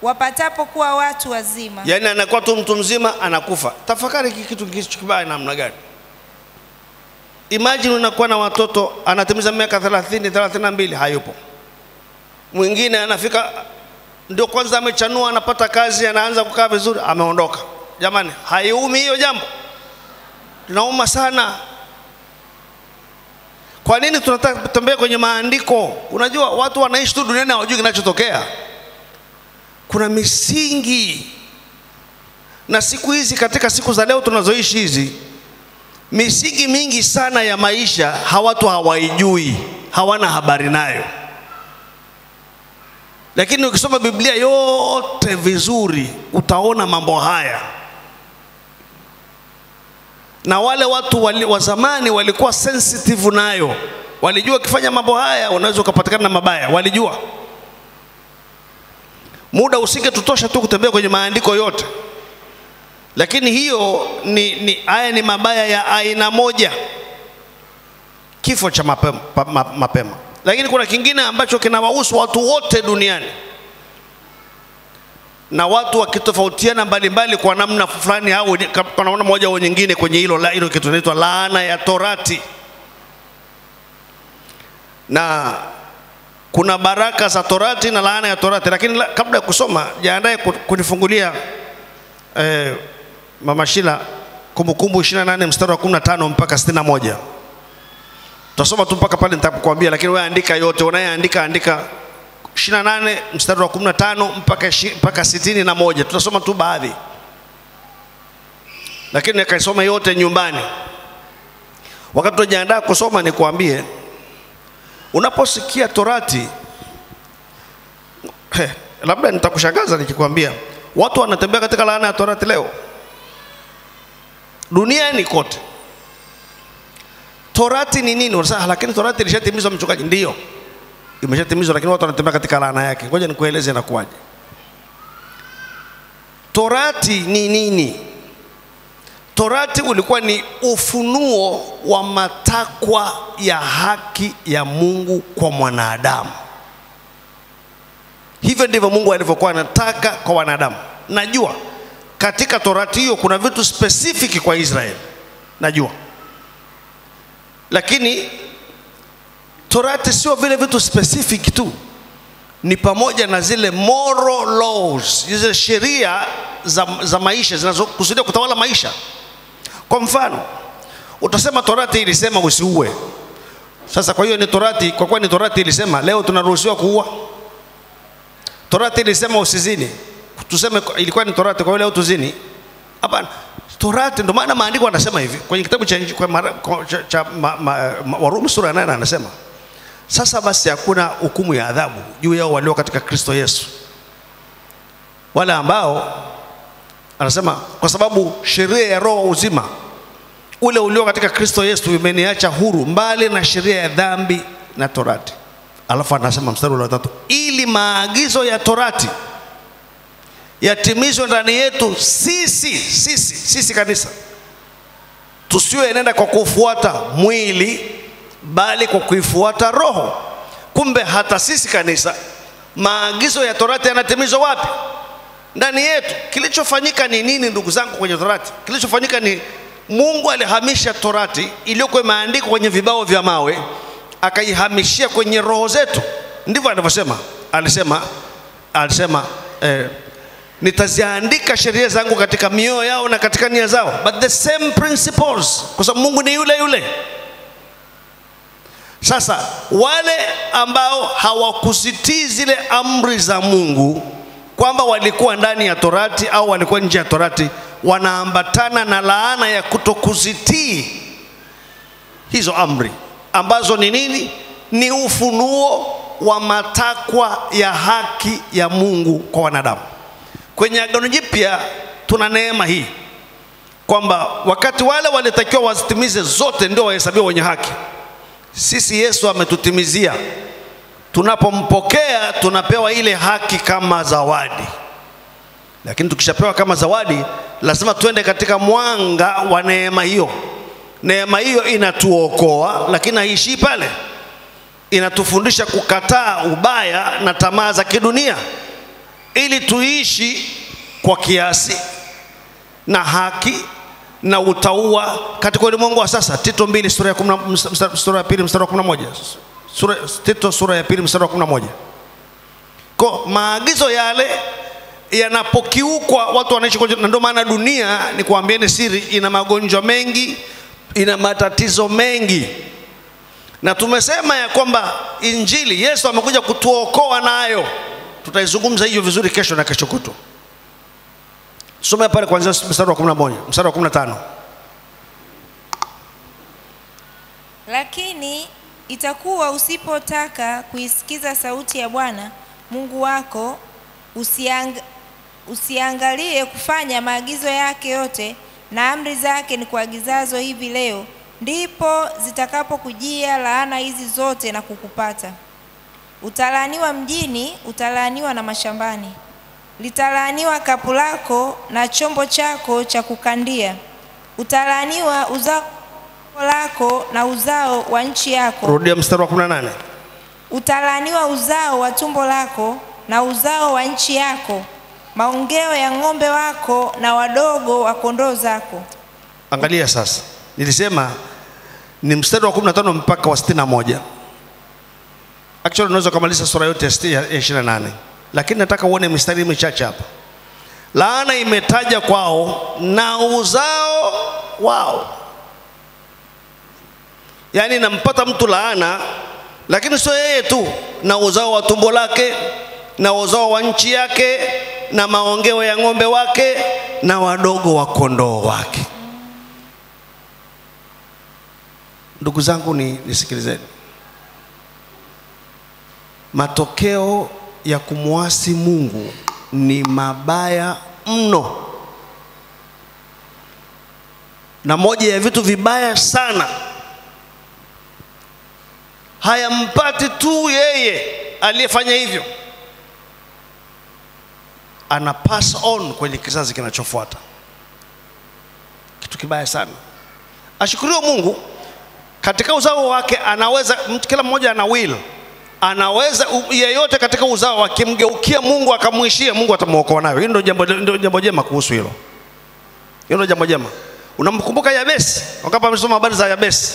wapatapo kuwa watu wazima. Yani anakuwa tu mtu mzima anakufa. Tafakari kitu kibaya namna gani? Imagine unakuwa na watoto anatimiza miaka 30, 32 hayupo. Mwingine anafika ndio kwanza amechanua, anapata kazi, anaanza kukaa vizuri, ameondoka. Jamani, haiumi hiyo jambo? Linauma sana. Kwa nini tunataka kutembea kwenye maandiko? Unajua watu wanaishi tu duniani hawajui kinachotokea. Kuna misingi. Na siku hizi, katika siku za leo tunazoishi hizi, misingi mingi sana ya maisha watu hawaijui, hawana habari nayo. Lakini ukisoma Biblia yote vizuri utaona mambo haya. Na wale watu wa zamani walikuwa sensitive nayo. Walijua kifanya mambo haya unaweza kupatikana na mabaya, walijua. Muda usingetutosha tu kutembea kwenye maandiko yote. Lakini hiyo haya ni mabaya ya aina moja. Kifo cha mapema. Lakini kuna kingine ambacho kinawahusu watu wote duniani. na watu wakitofautiana mbalimbali kwa namna fulani au kwa namna moja au nyingine kwenye hilo kitu kinaitwa laana ya Torati. Na kuna baraka za Torati na laana ya Torati. Lakini kabla ya kusoma, jiandae kunifungulia Mama Shila Kumbukumbu 28 mstari wa 15 mpaka 61. Tutasoma tu mpaka pale nitakwambia, lakini wewe andika yote. Unayeandika andika 28 mstari wa 15 mpaka 61. Tutasoma tu baadhi, lakini nikaisoma yote nyumbani. Wakati tunajiandaa kusoma, nikwambie, unaposikia Torati, labda nitakushangaza nikikwambia watu wanatembea katika laana ya Torati leo duniani kote. Torati ni nini? Unasema lakini Torati ilishatimizwa mchungaji. Ndio, imeshatimizwa, lakini watu wanatembea katika laana yake. Ngoja nikueleze inakuwaje. Torati ni nini? Torati ulikuwa ni ufunuo wa matakwa ya haki ya Mungu kwa mwanadamu. Hivyo ndivyo Mungu alivyokuwa anataka kwa wanadamu. Najua katika Torati hiyo kuna vitu specific kwa Israeli, najua, lakini Torati sio vile vitu specific tu, ni pamoja na zile moral laws, zile sheria za maisha zinazokusudia kutawala maisha. Kwa mfano, utasema Torati ilisema usiue. Sasa kwa hiyo ni Torati, kwa kuwa ni Torati ilisema, leo tunaruhusiwa kuua? Torati ilisema usizini, tuseme ilikuwa ni Torati, kwa hiyo leo tuzini? Hapana. Torati, ndio maana maandiko yanasema hivi kwenye kitabu cha Warumi sura 8, anasema sasa basi hakuna hukumu ya adhabu juu yao walio katika Kristo Yesu, wale ambao, anasema kwa sababu sheria ya roho uzima ule ulio katika Kristo Yesu imeniacha huru mbali na sheria ya dhambi na Torati. Alafu anasema mstari wa 3, ili maagizo ya Torati yatimizwe ndani yetu sisi kanisa, tusienenda kwa kufuata mwili bali kwa kuifuata roho. Kumbe hata sisi kanisa, maagizo ya Torati yanatimizwa wapi? Ndani yetu. Kilichofanyika ni nini ndugu zangu kwenye Torati? Kilichofanyika ni Mungu alihamisha Torati iliyokuwa imeandikwa kwenye vibao vya mawe, akaihamishia kwenye roho zetu. Ndivyo anavyosema. Alisema nitaziandika sheria zangu katika mioyo yao na katika nia zao. But the same principles, kwa sababu Mungu ni yule yule. Sasa wale ambao hawakuzitii zile amri za Mungu, kwamba walikuwa ndani ya Torati au walikuwa nje ya Torati, wanaambatana na laana ya kutokuzitii hizo amri, ambazo ni nini? Ni ufunuo wa matakwa ya haki ya Mungu kwa wanadamu. Kwenye Agano Jipya tuna neema hii kwamba wakati wale walitakiwa wazitimize zote ndio wahesabiwa wenye haki, sisi Yesu ametutimizia. Tunapompokea tunapewa ile haki kama zawadi. Lakini tukishapewa kama zawadi, lazima tuende katika mwanga wa neema hiyo. Neema hiyo inatuokoa, lakini haishi pale. Inatufundisha kukataa ubaya na tamaa za kidunia, ili tuishi kwa kiasi na haki na utauwa katika ulimwengu wa sasa. Tito 2 sura ya 2 mstari wa 11. Tito sura ya 2 mstari wa 11. Kwa maagizo yale yanapokiukwa, watu wanaishi kwa, na ndio maana dunia, ni kuambieni siri, ina magonjwa mengi, ina matatizo mengi. Na tumesema ya kwamba Injili Yesu amekuja kutuokoa nayo. Tutaizungumza hiyo vizuri kesho na kesho kutwa. Soma pale kuanzia mstari wa 11, mstari wa 15. Lakini itakuwa usipotaka kuisikiza sauti ya Bwana Mungu wako, usiangalie kufanya maagizo yake yote na amri zake ni kuagizazo hivi leo, ndipo zitakapokujia laana hizi zote na kukupata. Utalaaniwa mjini, utalaaniwa na mashambani. Litalaaniwa kapu lako na chombo chako cha kukandia. Utalaaniwa uzao lako na uzao wa nchi yako. Rudia mstari wa 18. Utalaaniwa uzao wa tumbo lako na uzao wa nchi yako, maongeo ya ng'ombe wako na wadogo wa kondoo zako. Angalia sasa, nilisema ni mstari wa 15 mpaka wa 61. Actually unaweza kumaliza sura yote ya 28, lakini nataka uone mistari michache hapa. Laana imetaja kwao na uzao wao. Yaani nampata mtu laana, lakini sio yeye tu, na uzao wa tumbo lake, na uzao wa nchi yake, na maongeo ya ng'ombe wake, na wadogo wa kondoo wake. Ndugu zangu, nisikilizeni. Matokeo ya kumwasi Mungu ni mabaya mno, na moja ya vitu vibaya sana hayampati tu yeye aliyefanya hivyo, ana pass on kwenye kizazi kinachofuata. Kitu kibaya sana. Ashukuriwe Mungu, katika uzao wake anaweza, kila mmoja ana will, anaweza yeyote katika uzao akimgeukia Mungu akamwishia, Mungu atamuokoa nayo. Hilo ndio jambo jema kuhusu hilo. Hilo ndio jambo jema. Unamkumbuka Yabesi? Wakati amesoma habari za Yabesi.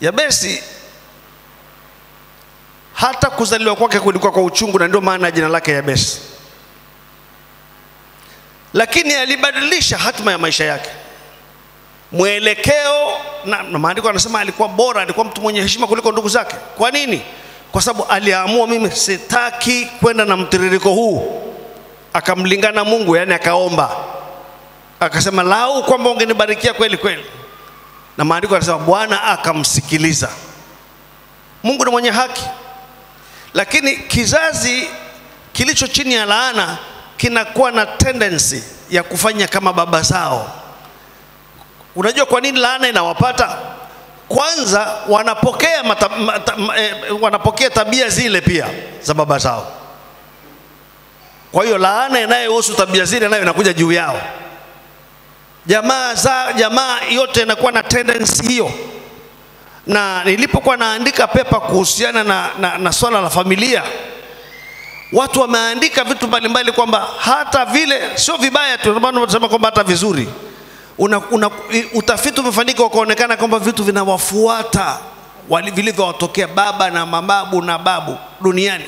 Yabesi hata kuzaliwa kwake kulikuwa kwa uchungu, na ndio maana jina lake Yabesi. Lakini alibadilisha hatima ya maisha yake, mwelekeo, na maandiko yanasema alikuwa bora, alikuwa mtu mwenye heshima kuliko ndugu zake. Kwa nini? Kwa sababu aliamua, mimi sitaki kwenda na mtiririko huu. Akamlingana Mungu, yani akaomba, akasema lau kwamba ungenibarikia kweli kweli. Na maandiko yanasema Bwana akamsikiliza. Mungu ni mwenye haki. Lakini kizazi kilicho chini ya laana kinakuwa na tendency ya kufanya kama baba zao. Unajua kwa nini laana inawapata? Kwanza wanapokea tabia zile pia za baba zao. Kwa hiyo laana inayohusu tabia zile nayo inakuja juu yao. Jamaa yote inakuwa na tendency hiyo. Na nilipokuwa naandika pepa kuhusiana na swala la familia, watu wameandika vitu mbalimbali kwamba hata vile sio vibaya tu, ndio maana tunasema kwamba hata vizuri. Utafiti umefanyika ukaonekana kwamba vitu vinawafuata vilivyowatokea baba na mababu na babu duniani.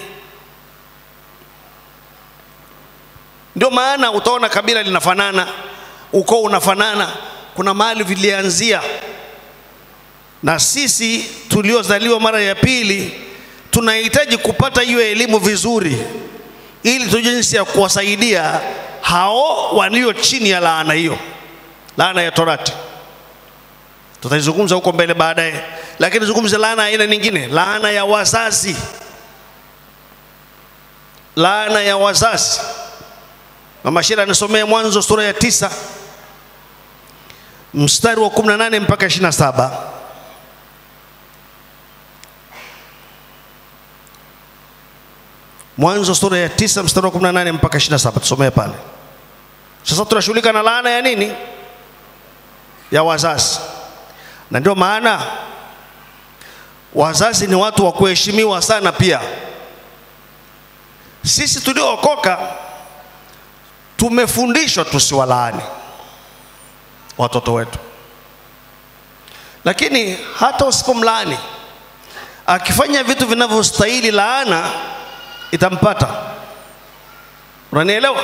Ndio maana utaona kabila linafanana, ukoo unafanana, kuna mahali vilianzia. Na sisi tuliozaliwa mara ya pili tunahitaji kupata hiyo elimu vizuri, ili tujue jinsi ya kuwasaidia hao walio chini ya laana hiyo, laana ya Torati. Tutaizungumza huko mbele baadaye, lakini zungumze laana aina nyingine, laana ya wazazi. Laana ya wazazi. Mama Shira nisomee Mwanzo sura ya 9 mstari wa 18 mpaka 27. Mwanzo sura ya 9 mstari wa 18 mpaka 27, tusomee pale. Sasa tunashughulika na laana ya nini? Ya wazazi. Na ndio maana wazazi ni watu wa kuheshimiwa sana pia. Sisi tuliookoka tumefundishwa tusiwalaani watoto wetu. Lakini hata usipomlaani, akifanya vitu vinavyostahili laana itampata. Unanielewa?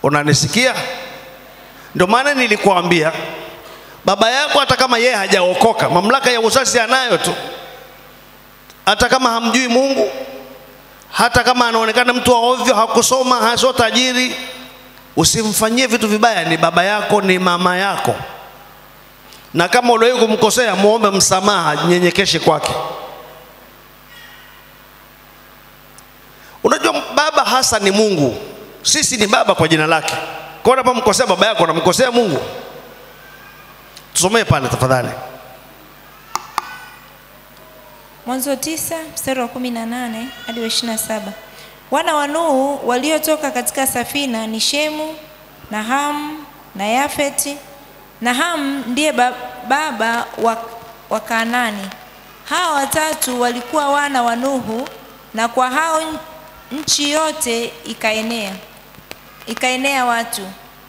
Unanisikia? Ndio maana nilikuambia baba yako hata kama yeye hajaokoka, mamlaka ya uzazi anayo tu. Hata kama hamjui Mungu, hata kama anaonekana mtu wa ovyo, hakusoma, hasio tajiri, usimfanyie vitu vibaya. Ni baba yako, ni mama yako. Na kama uliwahi kumkosea, muombe msamaha, nyenyekeshe kwake. Unajua baba hasa ni Mungu. Sisi ni baba kwa jina lake. Kwa hiyo unapomkosea baba yako unamkosea Mungu. Tusomee pale tafadhali. Mwanzo 9 mstari wa 18 hadi 27. Wana wa Nuhu waliotoka katika safina ni Shemu na Ham na Yafeti. Na Ham ndiye baba wa Kanaani. Hao watatu walikuwa wana wa Nuhu, na kwa hao nchi yote ikaenea watu.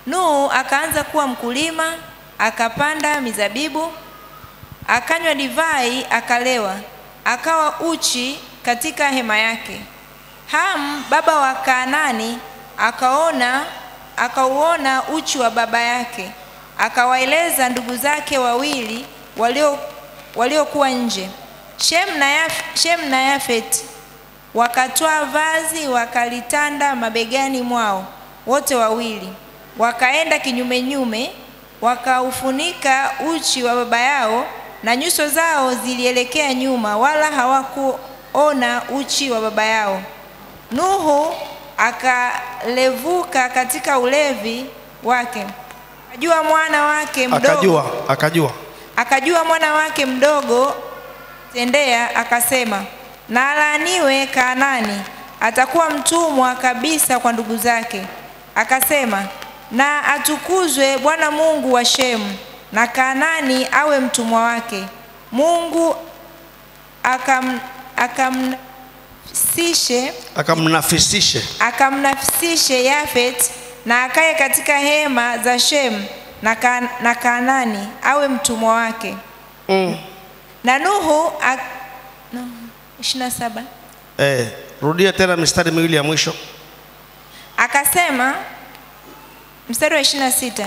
Nuhu akaanza kuwa mkulima, akapanda mizabibu, akanywa divai, akalewa, akawa uchi katika hema yake. Ham baba wa Kanaani akauona uchi wa baba yake, akawaeleza ndugu zake wawili waliokuwa nje. Shem na Yafeti wakatwaa vazi, wakalitanda mabegani mwao wote wawili, wakaenda kinyume, wakaufunika uchi wa baba yao, na nyuso zao zilielekea nyuma, wala hawakuona uchi wa baba yao. Nuhu akalevuka katika ulevi wake, akajua mwana wake mdogo tendea, akasema, na alaaniwe Kanaani, atakuwa mtumwa kabisa kwa ndugu zake. Akasema, na atukuzwe Bwana Mungu wa Shemu, na Kanaani awe mtumwa wake. Mungu akamnafisishe Yafet, na akaye katika hema za Shemu, na Kanaani awe mtumwa wake. Na Nuhu 27. Rudia tena mistari miwili ya mwisho. Akasema, mstari wa 26.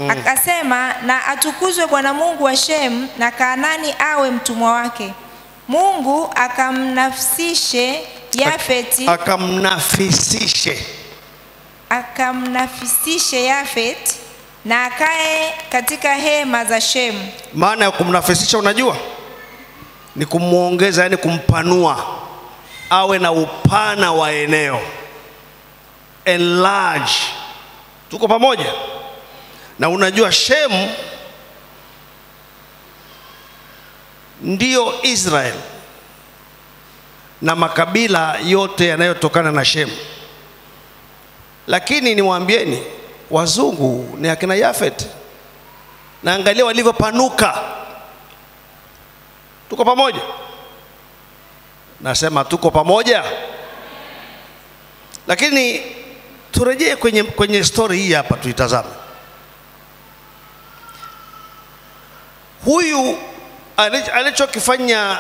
Akasema, na atukuzwe Bwana Mungu wa Shemu, na Kanaani awe mtumwa wake. Mungu akamnafisishe Yafeti, akamnafisishe Yafeti, na akae katika hema za Shemu. Maana ya kumnafisisha unajua? Ni kumuongeza, yani kumpanua, awe na upana wa eneo. Enlarge. Tuko pamoja? Na unajua Shemu ndio Israel na makabila yote yanayotokana na Shemu. Lakini niwaambieni, wazungu ni akina Yafet, na angalia walivyopanuka. Tuko pamoja? Nasema tuko pamoja. Lakini turejee kwenye story hii hapa, tuitazame. Huyu alichokifanya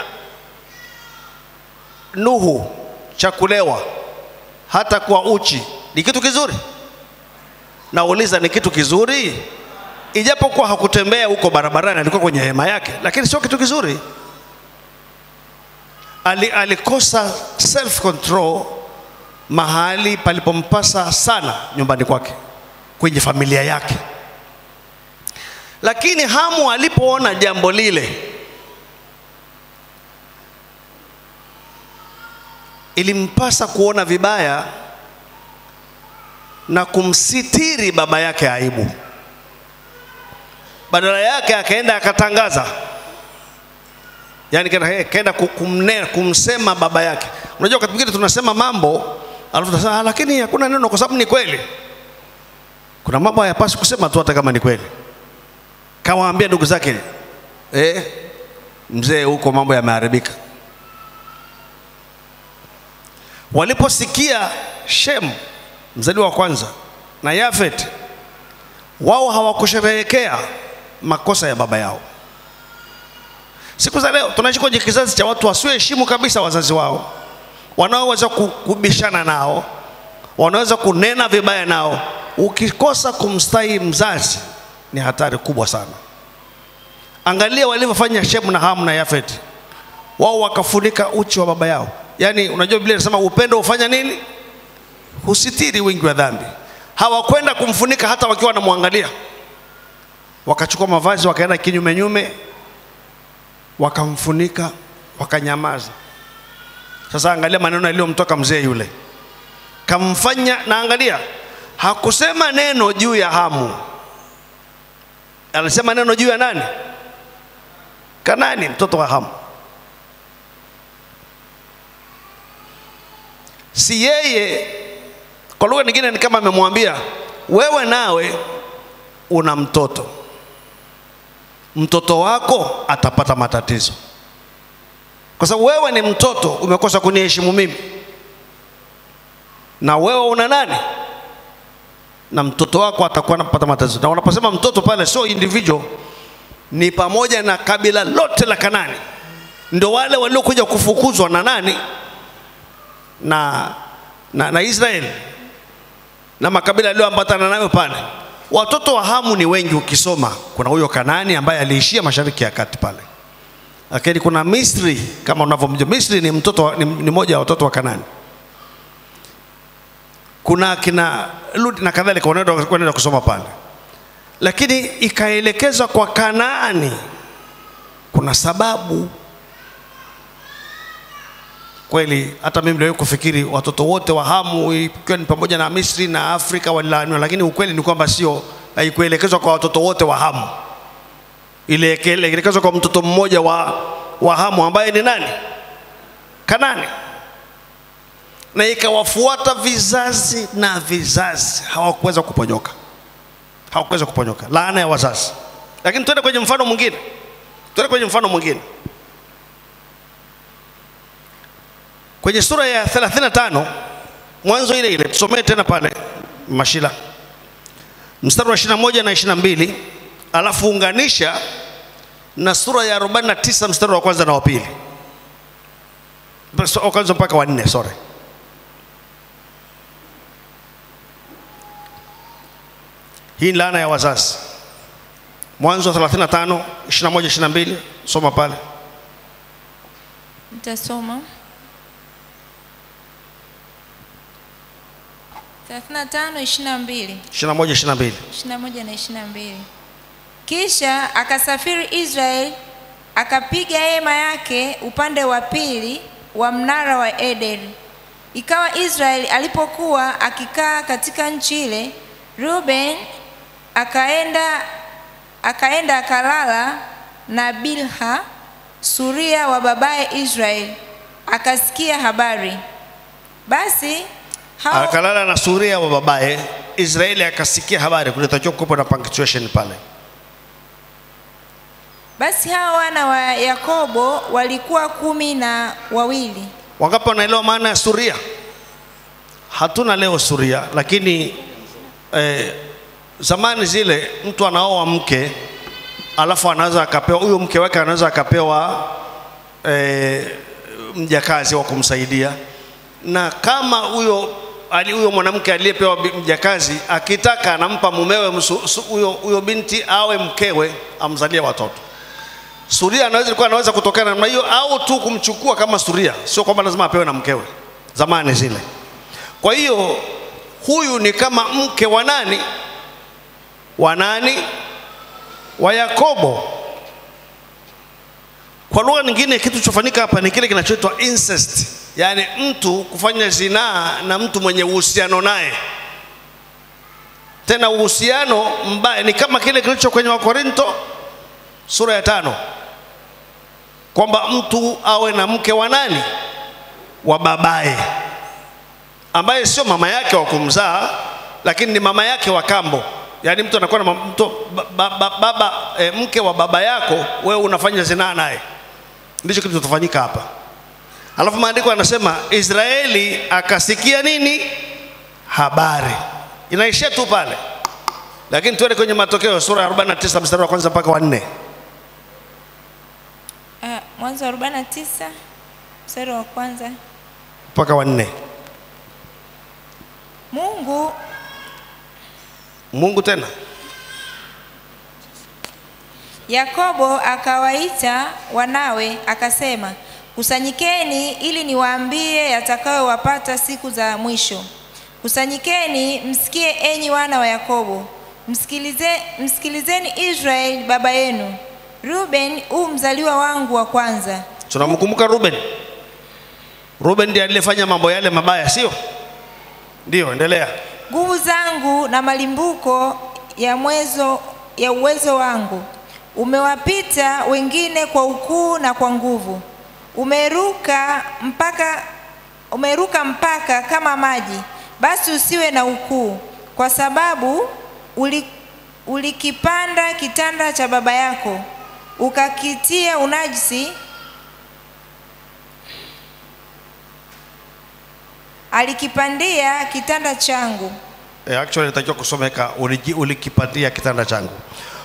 Nuhu cha kulewa hata kwa uchi ni kitu kizuri? Nauliza, ni kitu kizuri? Ijapokuwa hakutembea huko barabarani, alikuwa kwenye hema yake, lakini sio kitu kizuri. Alikosa self control mahali palipompasa sana, nyumbani kwake, kwenye familia yake. Lakini Hamu alipoona jambo lile, ilimpasa kuona vibaya na kumsitiri baba yake aibu. Badala yake akaenda akatangaza, yani kaenda kumsema baba yake. Unajua wakati mwingine tunasema mambo alafu tunasema lakini hakuna neno, kwa sababu ni kweli. Kuna mambo hayapaswi kusema tu hata kama ni kweli. Kawaambia ndugu zake, mzee huko mambo yameharibika. Waliposikia Shem mzaliwa wa kwanza na Yafet, wao hawakusherehekea makosa ya baba yao. Siku za leo tunaishi kwenye kizazi cha watu wasioheshimu kabisa wazazi wao, wanaoweza kubishana nao, wanaweza kunena vibaya nao. Ukikosa kumstahi mzazi ni hatari kubwa sana. Angalia walivyofanya Shem na Ham na Yafet. Wao wakafunika uchi wa baba yao. Yani unajua Biblia inasema upendo ufanya nini? Husitiri wingi wa dhambi. Hawakwenda kumfunika hata wakiwa wanamwangalia. Wakachukua mavazi wakaenda kinyume, wakamfunika, wakanyamaza. Sasa angalia maneno yaliyomtoka mzee yule. Kamfanya, na angalia, hakusema neno juu ya Hamu. Alisema neno juu ya nani? Kanaani, mtoto wa Hamu. Si yeye, kwa lugha nyingine ni kama amemwambia, wewe nawe una mtoto. Mtoto wako atapata matatizo. Kwa sababu wewe ni mtoto, umekosa kuniheshimu mimi. na wewe una nani, na mtoto wako atakuwa anapata matatizo. Na unaposema mtoto pale sio individual, ni pamoja na kabila lote la Kanani. Ndio wale waliokuja kufukuzwa na nani, na Israeli na makabila yaliyoambatana nayo pale. Watoto wa Hamu ni wengi ukisoma. Kuna huyo Kanani ambaye aliishia Mashariki ya Kati pale. Lakini kuna Misri, kama unavyomjua Misri ni mtoto ni mmoja wa watoto wa Kanani. Kuna kina Lut na kadhalika, unaenda kusoma pale. Lakini ikaelekezwa kwa Kanaani. Kuna sababu. Kweli hata mimi ndio kufikiri watoto wote wa Hamu ikiwa ni pamoja na Misri na Afrika walilaaniwa, lakini ukweli ni kwamba sio, haikuelekezwa kwa watoto wote wa Hamu. Ile ilielekezwa kwa mtoto mmoja wa Hamu ambaye ni nani? Kanani. Na ikawafuata vizazi na vizazi, hawakuweza kuponyoka. Hawakuweza kuponyoka. Laana ya wazazi. Lakini tuende kwenye mfano mwingine. Kwenye sura ya 35 mwanzo ile tusomee tena pale Mashila. Mstari wa 21 na 22, alafu unganisha na sura ya 49 mstari wa kwanza na wa pili. Kwanza mpaka wa 4, sorry. Hii laana ya wazazi. Mwanzo 35 21 22, soma pale. Nitasoma 35 22. 21 na 22. Kisha akasafiri Israeli, akapiga hema yake upande wa pili wa mnara wa Edeni. Ikawa Israeli alipokuwa akikaa katika nchi ile, Ruben akaenda akalala na Bilha, suria wa babaye Israeli, akasikia habari. Basi akalala na suria wa babaye Israeli, akasikia habari. Kulitakiwa kuwepo na punctuation pale. Basi hao wana wa Yakobo walikuwa 12. Wangapi wanaelewa maana ya suria? Hatuna leo suria, lakini zamani zile mtu anaoa mke, alafu anaweza akapewa, huyo mke wake anaweza akapewa mjakazi wa kumsaidia. Na kama huyo mwanamke aliyepewa mjakazi akitaka anampa mumewe huyo binti awe mkewe, amzalie watoto. Suria anaweza kutokana na hiyo, au tu kumchukua kama suria, sio kwamba lazima apewe na mkewe zamani zile. Kwa hiyo huyu ni kama mke wa nani? Wa Yakobo. Kwa lugha nyingine, kitu chofanyika hapa ni kile kinachoitwa incest, yani mtu kufanya zinaa na mtu mwenye uhusiano naye. Tena uhusiano mbaya, ni kama kile kilicho kwenye Wakorinto sura ya 5, kwamba mtu awe na mke wa nani? Wa babaye, ambaye sio mama yake wa kumzaa, lakini ni mama yake wa kambo. Yani mtu anakuwa na mke wa baba yako, wewe unafanya zinaa naye. Ndicho kitu kitafanyika hapa. Alafu maandiko yanasema Israeli akasikia nini? Habari. Inaishia tu pale. Lakini tuende kwenye matokeo, sura ya 49 mstari wa kwanza mpaka wa 4. Mwanzo 49 mstari wa kwanza mpaka wa 4. Mungu tena Yakobo akawaita wanawe akasema, kusanyikeni ili niwaambie yatakayowapata siku za mwisho. Kusanyikeni msikie, enyi wana wa Yakobo. Msikilizeni Israeli baba yenu. Ruben mzaliwa wangu wa kwanza. Tunamkumbuka Ruben. Ruben ndiye aliyefanya mambo yale mabaya, sio? Ndio, endelea. Nguvu zangu na malimbuko ya uwezo wangu. Umewapita wengine kwa ukuu na kwa nguvu. Umeruka mpaka kama maji. Basi usiwe na ukuu, kwa sababu ulikipanda kitanda cha baba yako, ukakitia unajisi. alikipandia kitanda changu. Actually natakiwa kusomeka ulikipandia kitanda changu.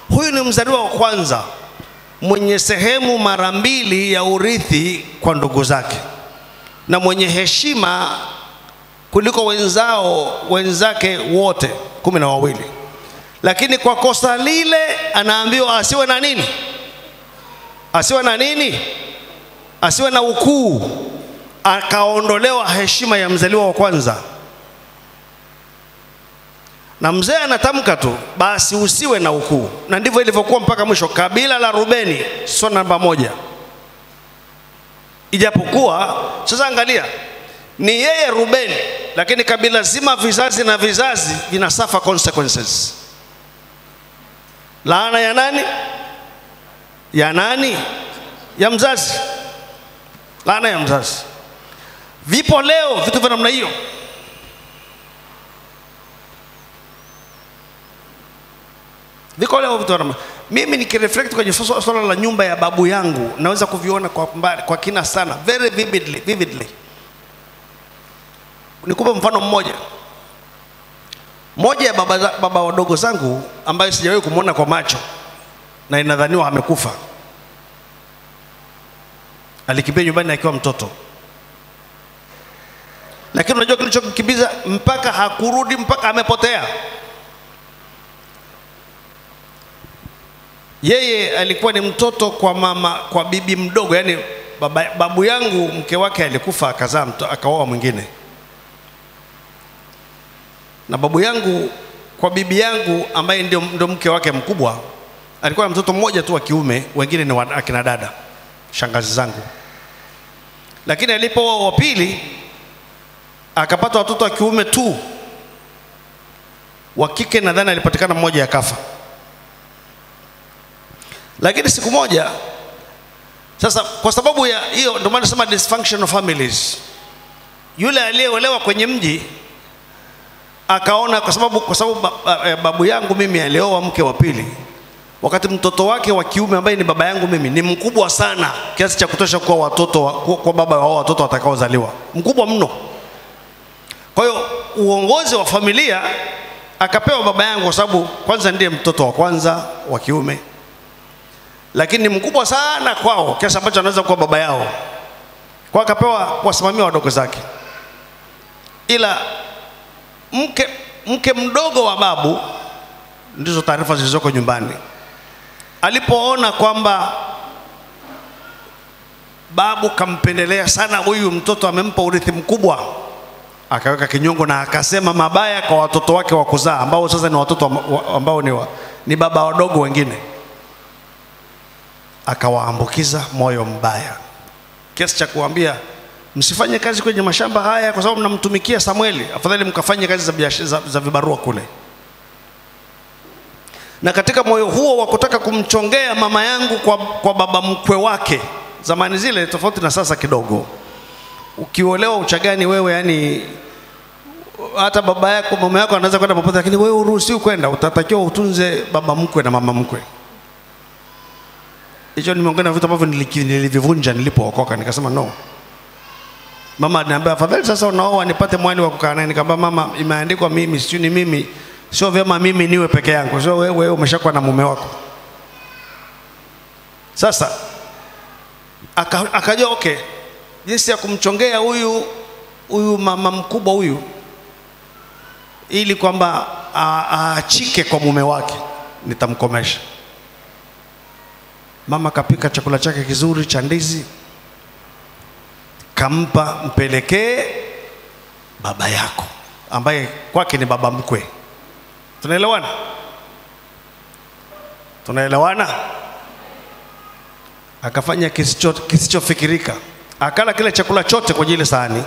Huyu ni mzaliwa wa kwanza mwenye sehemu mara mbili ya urithi kwa ndugu zake, na mwenye heshima kuliko wenzake wote 12. Lakini kwa kosa lile anaambiwa asiwe na nini? Asiwe na ukuu. Akaondolewa heshima ya mzaliwa wa kwanza. Na mzee anatamka tu, basi usiwe na ukuu. Na ndivyo ilivyokuwa mpaka mwisho. Kabila la Rubeni sio namba 1. Ijapokuwa sasa angalia, ni yeye Rubeni, lakini kabila zima vizazi na vizazi vina suffer consequences. Laana ya nani? Ya mzazi. Laana ya mzazi. Vipo leo vitu vya namna hiyo. Viko leo vitu vya namna. Mimi nikireflect kwenye swala la nyumba ya babu yangu, naweza kuviona kwa kina sana, very vividly. Nikupe mfano mmoja. Moja ya baba wadogo zangu ambaye sijawahi kumuona kwa macho na inadhaniwa amekufa, alikimbia nyumbani akiwa mtoto. Lakini unajua kilichomkimbiza mpaka hakurudi, mpaka amepotea? Yeye alikuwa ni mtoto kwa bibi mdogo, yani babu yangu mke wake alikufa, akazaa akaoa mwingine. Na babu yangu kwa bibi yangu ambaye ndio mke wake mkubwa, alikuwa na mtoto mmoja tu wa kiume, wengine ni akina dada, shangazi zangu. Lakini alipooa wa pili akapata watoto wa kiume tu, wa kike nadhani alipatikana mmoja akafa. Lakini siku moja sasa, kwa sababu ya hiyo, ndio maana nasema dysfunctional families, yule aliyeolewa kwenye mji akaona, kwa sababu babu yangu mimi alioa mke wa pili, wakati mtoto wake wa kiume ambaye ni baba yangu mimi ni mkubwa sana kiasi cha kutosha kwa watoto kwa baba wao watoto watakaozaliwa, mkubwa mno. Kwa hiyo uongozi wa familia akapewa baba yangu, kwa sababu kwanza ndiye mtoto wa kwanza wa kiume, lakini ni mkubwa sana kwao kiasi ambacho anaweza kuwa baba yao. Kwa akapewa kuwasimamia wadogo zake. Ila mke mdogo wa babu, ndizo taarifa zilizoko nyumbani, alipoona kwamba babu kampendelea sana huyu mtoto, amempa urithi mkubwa, akaweka kinyongo na akasema mabaya kwa watoto wake wa kuzaa, ambao sasa ni watoto ambao ni baba wadogo wengine. Akawaambukiza moyo mbaya kiasi cha kuambia, msifanye kazi kwenye mashamba haya kwa sababu mnamtumikia Samueli, afadhali mkafanye kazi za vibarua kule. Na katika moyo huo wa kutaka kumchongea mama yangu kwa baba mkwe wake, zamani zile tofauti na sasa kidogo, ukiolewa Uchagani wewe, yani hata baba yako mama yako anaweza kwenda popote, lakini wewe uruhusiwi kwenda, utatakiwa utunze baba mkwe na mama mkwe. Hicho ni miongoni mwa vitu ambavyo nilivivunja nilipookoka. Nikasema no. Mama ananiambia afadhali sasa unaoa nipate mwali wa kukaa naye. Nikamwambia mama, imeandikwa mimi, sio ni mimi, sio vyema mimi niwe peke yangu, sio wewe umeshakuwa na mume wako. Sasa akajua okay, jinsi ya kumchongea huyu mama mkubwa huyu ili kwamba aachike kwa mume wake, nitamkomesha. Mama kapika chakula chake kizuri cha ndizi, kampa, mpelekee baba yako ambaye kwake ni baba mkwe. Tunaelewana? Akafanya kisichofikirika, akala kile chakula chote kwenye ile sahani,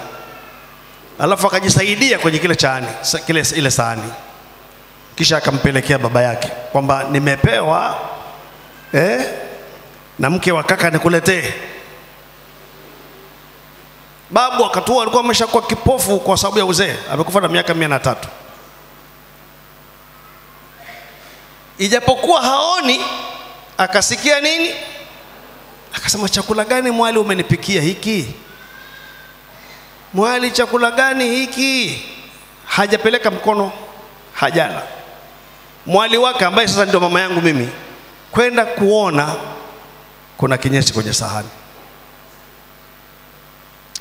alafu akajisaidia kwenye ile sahani, kisha akampelekea baba yake kwamba nimepewa na mke wa kaka nikuletee. Babu akatua, alikuwa ameshakuwa kipofu kwa sababu ya uzee, amekufa na miaka 103. Ijapokuwa haoni, akasikia nini? Akasema chakula gani mwali umenipikia hiki? mwali chakula gani hiki? Hajapeleka mkono, hajala. Mwali wake ambaye sasa ndio mama yangu mimi, kwenda kuona kuna kinyesi kwenye sahani.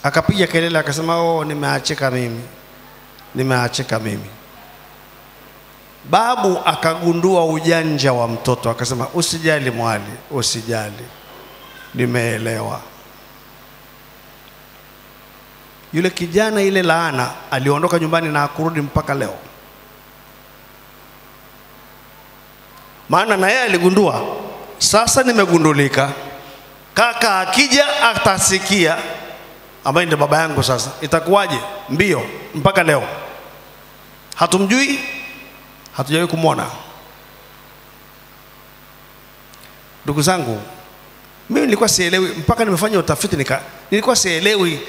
Akapiga kelele akasema, oh, nimeachika mimi, nimeachika mimi. Babu akagundua ujanja wa mtoto, akasema, usijali mwali, usijali, nimeelewa. Yule kijana, ile laana, aliondoka nyumbani na hakurudi mpaka leo. Maana na yeye aligundua, sasa nimegundulika, kaka akija atasikia, ambaye ndio baba yangu sasa, itakuwaje? Mbio mpaka leo. Hatumjui, hatujawahi kumwona. Ndugu zangu, mimi nilikuwa sielewi mpaka nimefanya utafiti, nilikuwa sielewi.